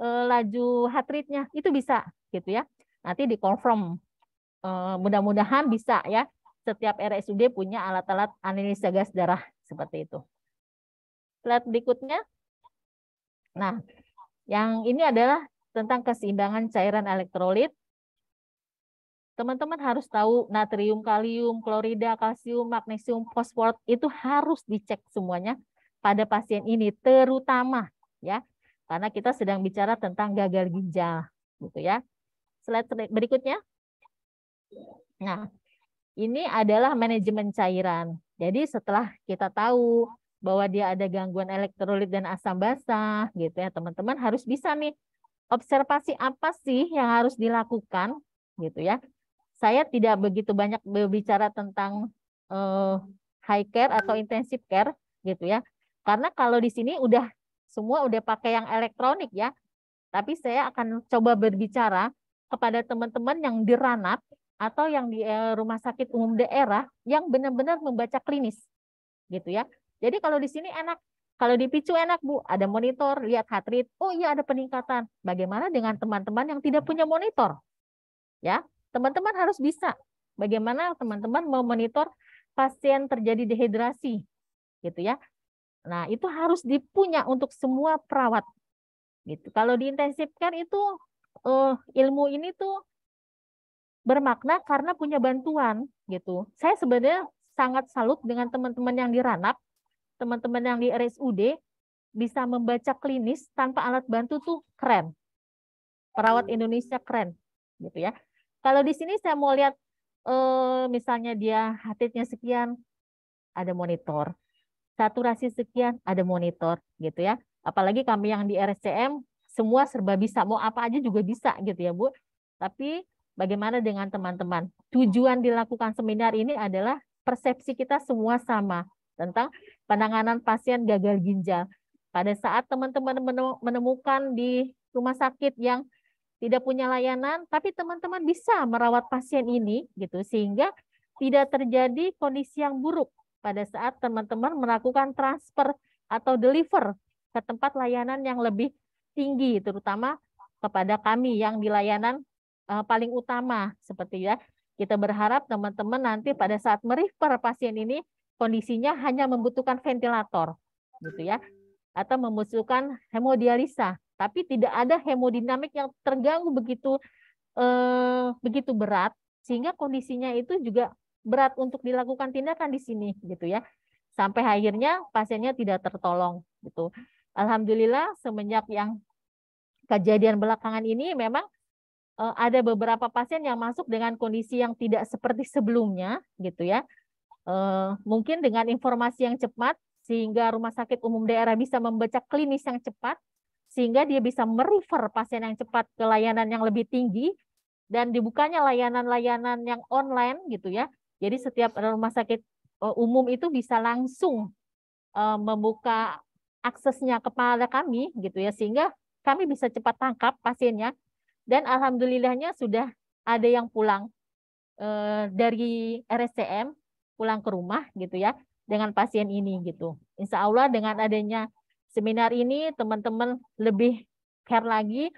laju heart rate-nya, itu bisa gitu ya. Nanti dikonfirm. Mudah-mudahan bisa ya. Setiap RSUD punya alat-alat analisa gas darah seperti itu. Slide berikutnya. Nah, yang ini adalah tentang keseimbangan cairan elektrolit. Teman-teman harus tahu natrium, kalium, klorida, kalsium, magnesium, fosfor itu harus dicek semuanya pada pasien ini, terutama ya, karena kita sedang bicara tentang gagal ginjal, gitu ya. Slide berikutnya. Nah, ini adalah manajemen cairan. Jadi setelah kita tahu bahwa dia ada gangguan elektrolit dan asam basah, gitu ya, teman-teman harus bisa nih observasi apa sih yang harus dilakukan, gitu ya. Saya tidak begitu banyak berbicara tentang high care atau intensive care, gitu ya. Karena kalau di sini semua udah pakai yang elektronik ya. Tapi saya akan coba berbicara kepada teman-teman yang di ranat atau yang di rumah sakit umum daerah yang benar-benar membaca klinis, gitu ya. Jadi kalau di sini enak, kalau di PICU enak Bu, ada monitor, lihat heart rate, oh iya ada peningkatan. Bagaimana dengan teman-teman yang tidak punya monitor? Ya, teman-teman harus bisa. Bagaimana teman-teman memonitor pasien terjadi dehidrasi, gitu ya. Nah itu harus dipunya untuk semua perawat. Gitu. Kalau diintensifkan itu ilmu ini tuh bermakna karena punya bantuan gitu. Saya sebenarnya sangat salut dengan teman-teman yang di Ranap, teman-teman yang di RSUD bisa membaca klinis tanpa alat bantu tuh keren. Perawat Indonesia keren gitu ya. Kalau di sini saya mau lihat misalnya dia heartnya sekian, ada monitor. Saturasi sekian, ada monitor gitu ya. Apalagi kami yang di RSCM semua serba bisa, mau apa aja juga bisa gitu ya, Bu. Tapi bagaimana dengan teman-teman? Tujuan dilakukan seminar ini adalah persepsi kita semua sama tentang penanganan pasien gagal ginjal. Pada saat teman-teman menemukan di rumah sakit yang tidak punya layanan, tapi teman-teman bisa merawat pasien ini gitu sehingga tidak terjadi kondisi yang buruk pada saat teman-teman melakukan transfer atau deliver ke tempat layanan yang lebih tinggi, terutama kepada kami yang di layanan paling utama seperti ya. Kita berharap teman-teman nanti pada saat merefer pasien ini kondisinya hanya membutuhkan ventilator gitu ya, atau membutuhkan hemodialisa, tapi tidak ada hemodinamik yang terganggu begitu berat sehingga kondisinya itu juga berat untuk dilakukan tindakan di sini gitu ya. Sampai akhirnya pasiennya tidak tertolong gitu. Alhamdulillah semenjak yang kejadian belakangan ini memang ada beberapa pasien yang masuk dengan kondisi yang tidak seperti sebelumnya gitu ya. Mungkin dengan informasi yang cepat sehingga rumah sakit umum daerah bisa membaca klinis yang cepat sehingga dia bisa merefer pasien yang cepat ke layanan yang lebih tinggi dan dibukanya layanan-layanan yang online gitu ya. Jadi setiap rumah sakit umum itu bisa langsung membuka aksesnya kepada kami gitu ya sehingga kami bisa cepat tangkap pasiennya dan alhamdulillahnya sudah ada yang pulang dari RSCM pulang ke rumah gitu ya dengan pasien ini gitu. Insya Allah dengan adanya seminar ini teman-teman lebih care lagi,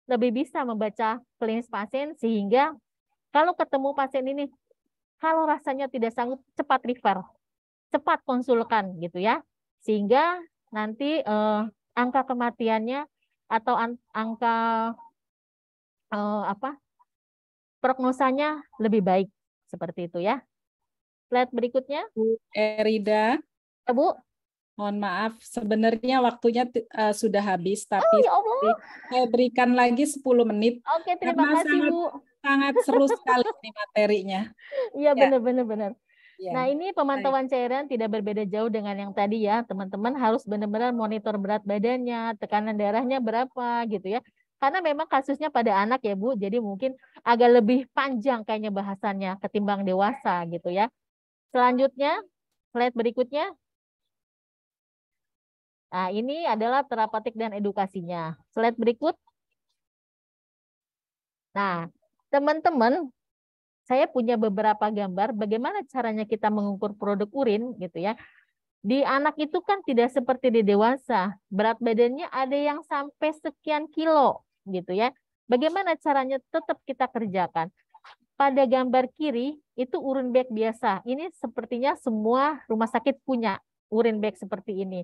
lebih bisa membaca klinis pasien sehingga kalau ketemu pasien ini, kalau rasanya tidak sanggup cepat refer, cepat konsulkan gitu ya, sehingga nanti angka kematiannya atau angka prognosanya lebih baik seperti itu ya. Slide berikutnya. Bu Erida. Ya, Bu. Mohon maaf, sebenarnya waktunya sudah habis, tapi ya Allah. saya berikan lagi 10 menit. Oke, terima kasih, sangat, Bu. Sangat seru sekali ini materinya. Iya, benar-benar. Ya. Nah, ini pemantauan cairan tidak berbeda jauh dengan yang tadi ya. Teman-teman harus benar-benar monitor berat badannya, tekanan darahnya berapa gitu ya. Karena memang kasusnya pada anak ya, Bu. Jadi mungkin agak lebih panjang kayaknya bahasannya ketimbang dewasa gitu ya. Selanjutnya, slide berikutnya. Nah, ini adalah terapeutik dan edukasinya. Slide berikut. Nah, teman-teman, saya punya beberapa gambar bagaimana caranya kita mengukur produk urin gitu ya. Di anak itu kan tidak seperti di dewasa. Berat badannya ada yang sampai sekian kilo gitu ya. Bagaimana caranya tetap kita kerjakan? Pada gambar kiri itu urin bag biasa. Ini sepertinya semua rumah sakit punya urin bag seperti ini.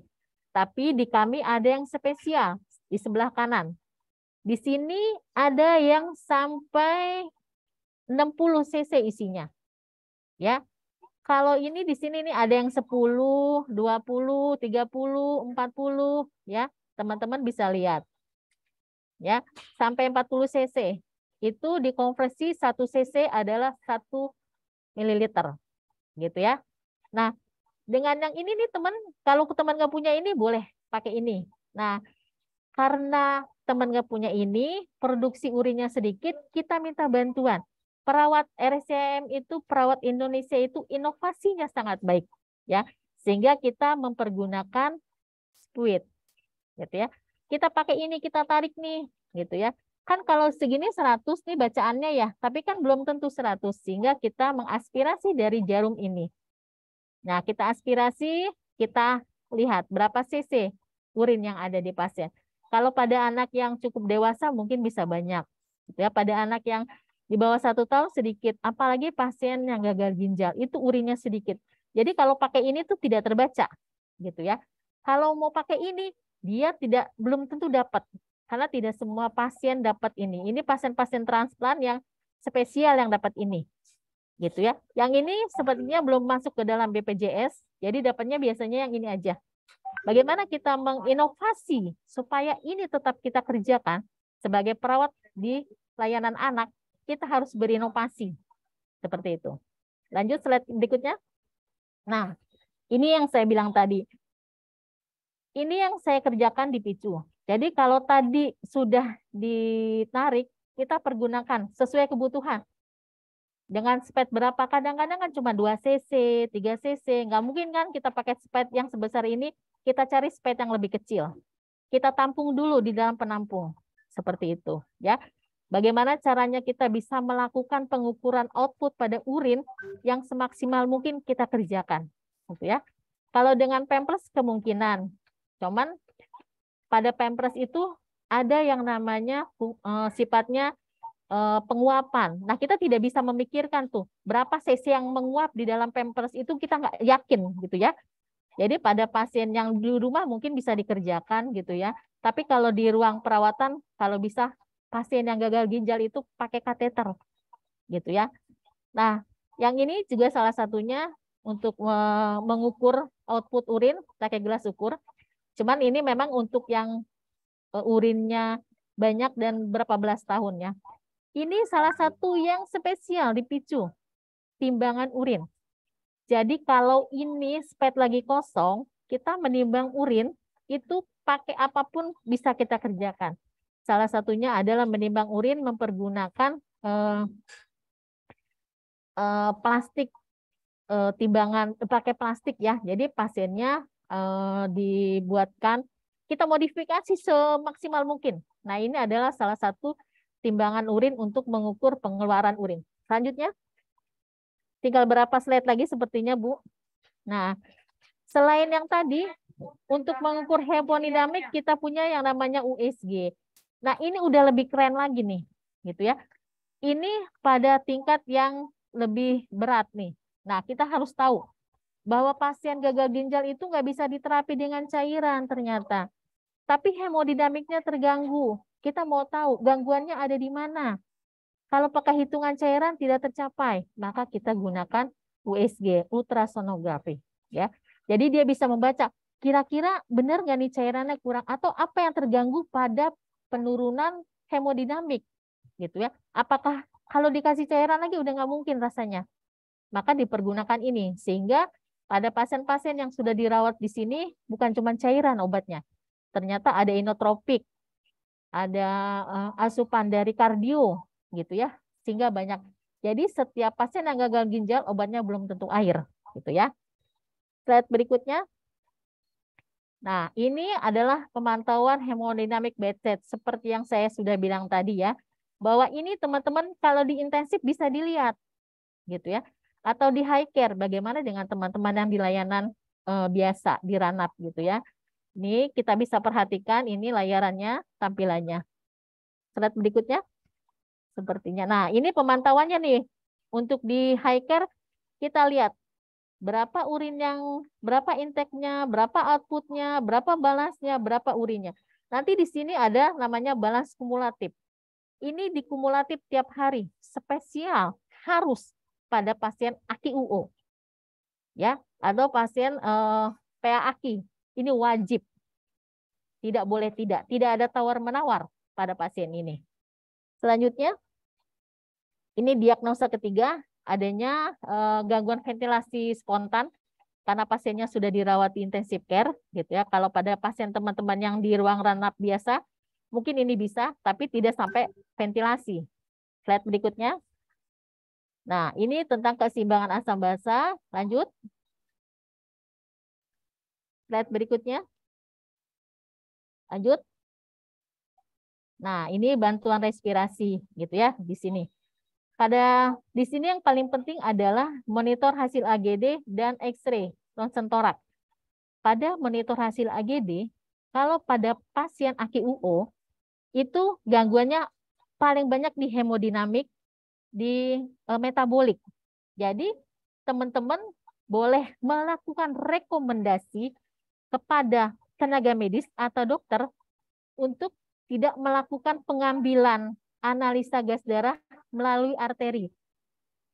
Tapi di kami ada yang spesial di sebelah kanan. Di sini ada yang sampai 60 cc isinya. Ya. Kalau ini di sini nih ada yang 10, 20, 30, 40 ya. Teman-teman bisa lihat. Ya, sampai 40 cc. Itu dikonversi 1 cc adalah 1 mililiter. Gitu ya. Nah, dengan yang ini nih teman, kalau teman nggak punya ini boleh pakai ini. Nah, karena teman nggak punya ini, produksi urinnya sedikit, kita minta bantuan. Perawat RSCM itu, perawat Indonesia itu inovasinya sangat baik, ya, sehingga kita mempergunakan squid, gitu ya. Kita pakai ini, kita tarik nih, gitu ya. Kan kalau segini 100 nih bacaannya ya, tapi kan belum tentu 100, sehingga kita mengaspirasi dari jarum ini. Nah, kita aspirasi, kita lihat berapa cc urin yang ada di pasien. Kalau pada anak yang cukup dewasa mungkin bisa banyak. Gitu ya. Pada anak yang di bawah 1 tahun sedikit. Apalagi pasien yang gagal ginjal, itu urinnya sedikit. Jadi kalau pakai ini tuh tidak terbaca. Gitu ya. Kalau mau pakai ini, dia belum tentu dapat. Karena tidak semua pasien dapat ini. Ini pasien-pasien transplant yang spesial yang dapat ini. Gitu ya. Yang ini sepertinya belum masuk ke dalam BPJS, jadi dapatnya biasanya yang ini aja. Bagaimana kita menginovasi supaya ini tetap kita kerjakan sebagai perawat di layanan anak, kita harus berinovasi. Seperti itu. Lanjut slide berikutnya. Nah, ini yang saya bilang tadi. Ini yang saya kerjakan di PICU. Jadi kalau tadi sudah ditarik, kita pergunakan sesuai kebutuhan. Dengan sped berapa? Kadang-kadang kan cuma 2 cc, 3 cc. Nggak mungkin kan kita pakai sped yang sebesar ini, kita cari sped yang lebih kecil. Kita tampung dulu di dalam penampung. Seperti itu. Ya. Bagaimana caranya kita bisa melakukan pengukuran output pada urin yang semaksimal mungkin kita kerjakan. Gitu ya. Kalau dengan Pampers kemungkinan. Cuman pada Pampers itu ada yang namanya sifatnya penguapan. Nah, kita tidak bisa memikirkan tuh berapa cc yang menguap di dalam Pampers itu, kita nggak yakin gitu ya. Jadi pada pasien yang di rumah mungkin bisa dikerjakan gitu ya. Tapi kalau di ruang perawatan, kalau bisa pasien yang gagal ginjal itu pakai kateter gitu ya. Nah, yang ini juga salah satunya untuk mengukur output urin pakai gelas ukur. Cuman ini memang untuk yang urinnya banyak dan berapa belas tahun ya. Ini salah satu yang spesial di PICU, timbangan urin. Jadi kalau ini sped lagi kosong, kita menimbang urin, itu pakai apapun bisa kita kerjakan. Salah satunya adalah menimbang urin mempergunakan plastik, timbangan pakai plastik ya. Jadi pasiennya dibuatkan, kita modifikasi semaksimal mungkin. Nah, ini adalah salah satu timbangan urin untuk mengukur pengeluaran urin. Selanjutnya, tinggal berapa slide lagi sepertinya, Bu. Nah, selain yang tadi, untuk mengukur hemodinamik kita punya yang namanya USG. Nah, ini udah lebih keren lagi nih, gitu ya. Ini pada tingkat yang lebih berat nih. Nah, kita harus tahu bahwa pasien gagal ginjal itu nggak bisa diterapi dengan cairan ternyata. Tapi hemodinamiknya terganggu. Kita mau tahu gangguannya ada di mana. Kalau pakai hitungan cairan tidak tercapai, maka kita gunakan USG, ultrasonografi. Ya, jadi dia bisa membaca kira-kira benar nggak nih cairannya kurang atau apa yang terganggu pada penurunan hemodinamik, gitu ya. Apakah kalau dikasih cairan lagi udah nggak mungkin rasanya, maka dipergunakan ini sehingga pada pasien-pasien yang sudah dirawat di sini bukan cuma cairan obatnya, ternyata ada inotropik, ada asupan dari kardio gitu ya, sehingga banyak. Jadi setiap pasien yang gagal ginjal obatnya belum tentu air gitu ya. Slide berikutnya. Nah, ini adalah pemantauan hemodinamik bedside seperti yang saya sudah bilang tadi ya, bahwa ini teman-teman kalau di intensif bisa dilihat gitu ya, atau di high care bagaimana dengan teman-teman yang di layanan biasa di ranap gitu ya. Ini kita bisa perhatikan ini layarannya, tampilannya. Slide berikutnya. Sepertinya. Nah, ini pemantauannya nih. Untuk di high care, kita lihat berapa urin berapa intake-nya, berapa output-nya, berapa balance-nya, berapa urinnya. Nanti di sini ada namanya balance kumulatif. Ini dikumulatif tiap hari. Spesial, harus pada pasien AKI-UO. Ya, atau pasien PA-AKI. Ini wajib. Tidak boleh tidak. Tidak ada tawar-menawar pada pasien ini. Selanjutnya, ini diagnosa ketiga, adanya gangguan ventilasi spontan karena pasiennya sudah dirawat di intensive care, gitu ya. Kalau pada pasien teman-teman yang di ruang ranap biasa, mungkin ini bisa, tapi tidak sampai ventilasi. Slide berikutnya. Nah, ini tentang keseimbangan asam basa. Lanjut. Slide berikutnya. Lanjut. Nah, ini bantuan respirasi, gitu ya, di sini. Di sini yang paling penting adalah monitor hasil AGD dan X-ray ronsen toraks. Pada monitor hasil AGD, kalau pada pasien AKI-UO, itu gangguannya paling banyak di hemodinamik, di metabolik. Jadi, teman-teman boleh melakukan rekomendasi kepada tenaga medis atau dokter untuk tidak melakukan pengambilan analisa gas darah melalui arteri.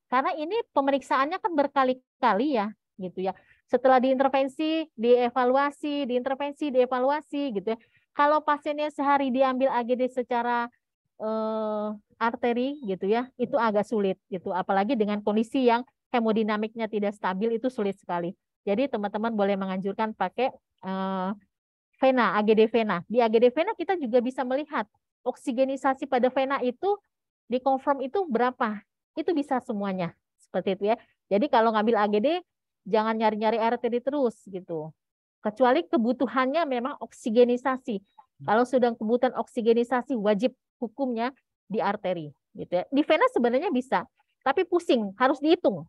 Karena ini pemeriksaannya kan berkali-kali ya, gitu ya. Setelah diintervensi, dievaluasi gitu ya. Kalau pasiennya sehari diambil AGD secara arteri gitu ya, itu agak sulit gitu. Apalagi dengan kondisi yang hemodinamiknya tidak stabil, itu sulit sekali. Jadi teman-teman boleh menganjurkan pakai vena, AGD vena. Di AGD vena kita juga bisa melihat oksigenisasi pada vena itu dikonfirm itu berapa. Itu bisa semuanya. Seperti itu ya. Jadi kalau ngambil AGD jangan nyari-nyari arteri terus gitu. Kecuali kebutuhannya memang oksigenisasi. Kalau sudah kebutuhan oksigenisasi wajib hukumnya di arteri gitu ya. Di vena sebenarnya bisa, tapi pusing, harus dihitung.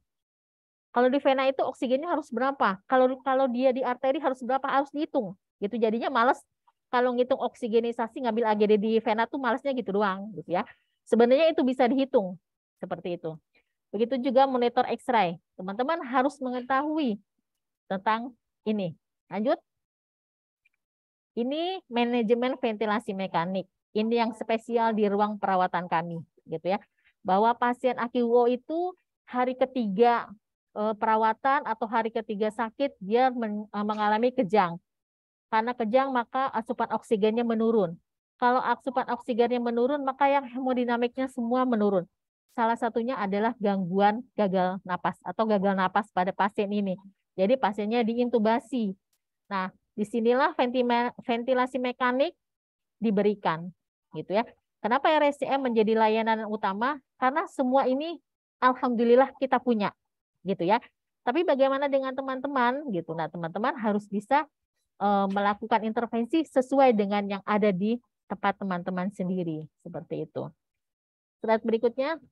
Kalau di vena itu oksigennya harus berapa? Kalau dia di arteri harus berapa? Harus dihitung. Gitu jadinya males kalau ngitung oksigenisasi ngambil AGD di vena tuh malesnya gitu doang gitu ya. Sebenarnya itu bisa dihitung seperti itu. Begitu juga monitor X-ray. Teman-teman harus mengetahui tentang ini. Lanjut. Ini manajemen ventilasi mekanik. Ini yang spesial di ruang perawatan kami, gitu ya. Bahwa pasien AKIWO itu hari ketiga perawatan atau hari ketiga sakit dia mengalami kejang. Karena kejang maka asupan oksigennya menurun. Kalau asupan oksigennya menurun maka yang hemodinamiknya semua menurun. Salah satunya adalah gangguan gagal napas atau gagal napas pada pasien ini. Jadi pasiennya diintubasi. Nah, disinilah ventilasi mekanik diberikan, gitu ya. Kenapa RSCM menjadi layanan utama? Karena semua ini alhamdulillah kita punya, gitu ya. Tapi bagaimana dengan teman-teman, gitu. Nah, teman-teman harus bisa melakukan intervensi sesuai dengan yang ada di tempat teman-teman sendiri, seperti itu. Slide berikutnya.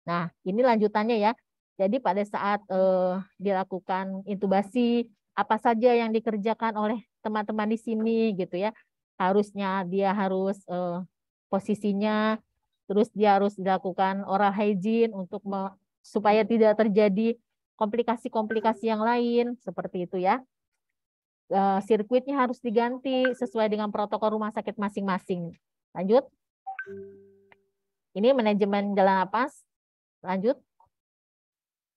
Nah, ini lanjutannya ya. Jadi pada saat dilakukan intubasi, apa saja yang dikerjakan oleh teman-teman di sini gitu ya. Harusnya dia harus posisinya, terus dia harus dilakukan oral hygiene untuk supaya tidak terjadi komplikasi-komplikasi yang lain seperti itu ya. Sirkuitnya harus diganti sesuai dengan protokol rumah sakit masing-masing. Lanjut. Ini manajemen jalan napas. Lanjut.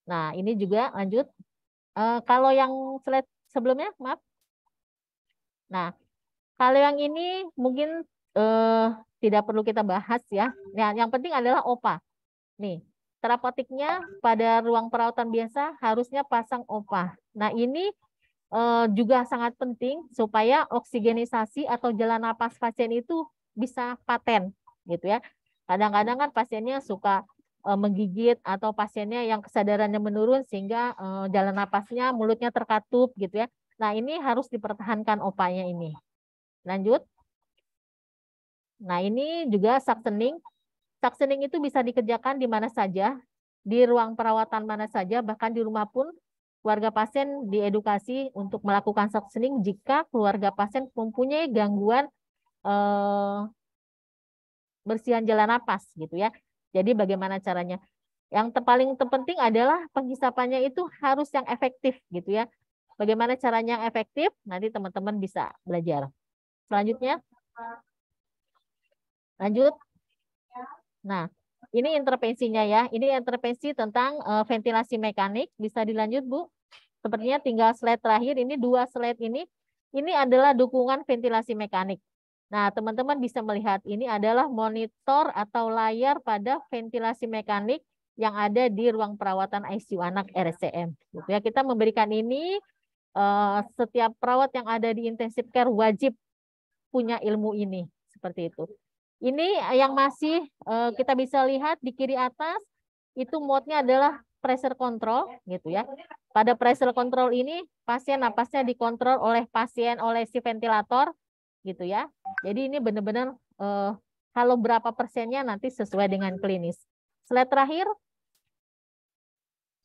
Nah, ini juga lanjut. Kalau yang slide sebelumnya, maaf. Nah, kalau yang ini mungkin tidak perlu kita bahas ya. Nah, yang penting adalah OPA. Nih, terapeutiknya pada ruang perawatan biasa harusnya pasang OPA. Nah, ini juga sangat penting supaya oksigenisasi atau jalan napas pasien itu bisa paten, gitu ya. Kadang-kadang kan pasiennya suka menggigit atau pasiennya yang kesadarannya menurun sehingga jalan napasnya, mulutnya terkatup gitu ya. Nah, ini harus dipertahankan opanya ini. Lanjut. Nah, ini juga suctioning. Suctioning itu bisa dikerjakan di mana saja, di ruang perawatan mana saja, bahkan di rumah pun keluarga pasien diedukasi untuk melakukan suctioning jika keluarga pasien mempunyai gangguan bersihan jalan napas gitu ya. Jadi bagaimana caranya? Yang paling terpenting adalah penghisapannya itu harus yang efektif gitu ya. Bagaimana caranya yang efektif? Nanti teman-teman bisa belajar. Selanjutnya. Lanjut. Nah, ini intervensinya ya. Ini intervensi tentang ventilasi mekanik. Bisa dilanjut, Bu. Sepertinya tinggal slide terakhir. Ini 2 slide ini. Ini adalah dukungan ventilasi mekanik. Nah, teman-teman bisa melihat ini adalah monitor atau layar pada ventilasi mekanik yang ada di ruang perawatan ICU anak RSCM. Gitu ya. Kita memberikan ini setiap perawat yang ada di intensive care wajib punya ilmu ini. Seperti itu. Ini yang masih kita bisa lihat di kiri atas itu mode-nya adalah pressure control gitu ya. Pada pressure control ini pasien napasnya dikontrol oleh oleh si ventilator gitu ya. Jadi ini benar-benar kalau berapa persennya nanti sesuai dengan klinis. Slide terakhir.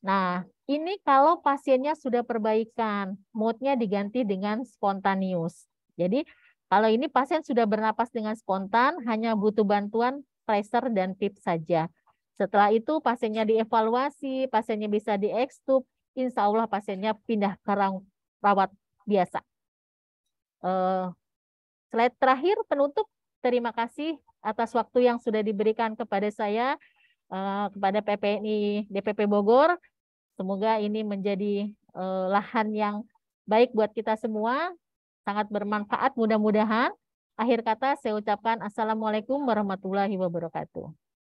Nah, ini kalau pasiennya sudah perbaikan, mode-nya diganti dengan spontaneous. Jadi kalau ini pasien sudah bernapas dengan spontan, hanya butuh bantuan pressure dan tip saja. Setelah itu pasiennya dievaluasi, pasiennya bisa diekstub, insya Allah pasiennya pindah ke ruang rawat biasa. Slide terakhir penutup. Terima kasih atas waktu yang sudah diberikan kepada saya, kepada PPNI DPP Bogor. Semoga ini menjadi lahan yang baik buat kita semua, sangat bermanfaat mudah-mudahan. Akhir kata saya ucapkan Assalamualaikum warahmatullahi wabarakatuh.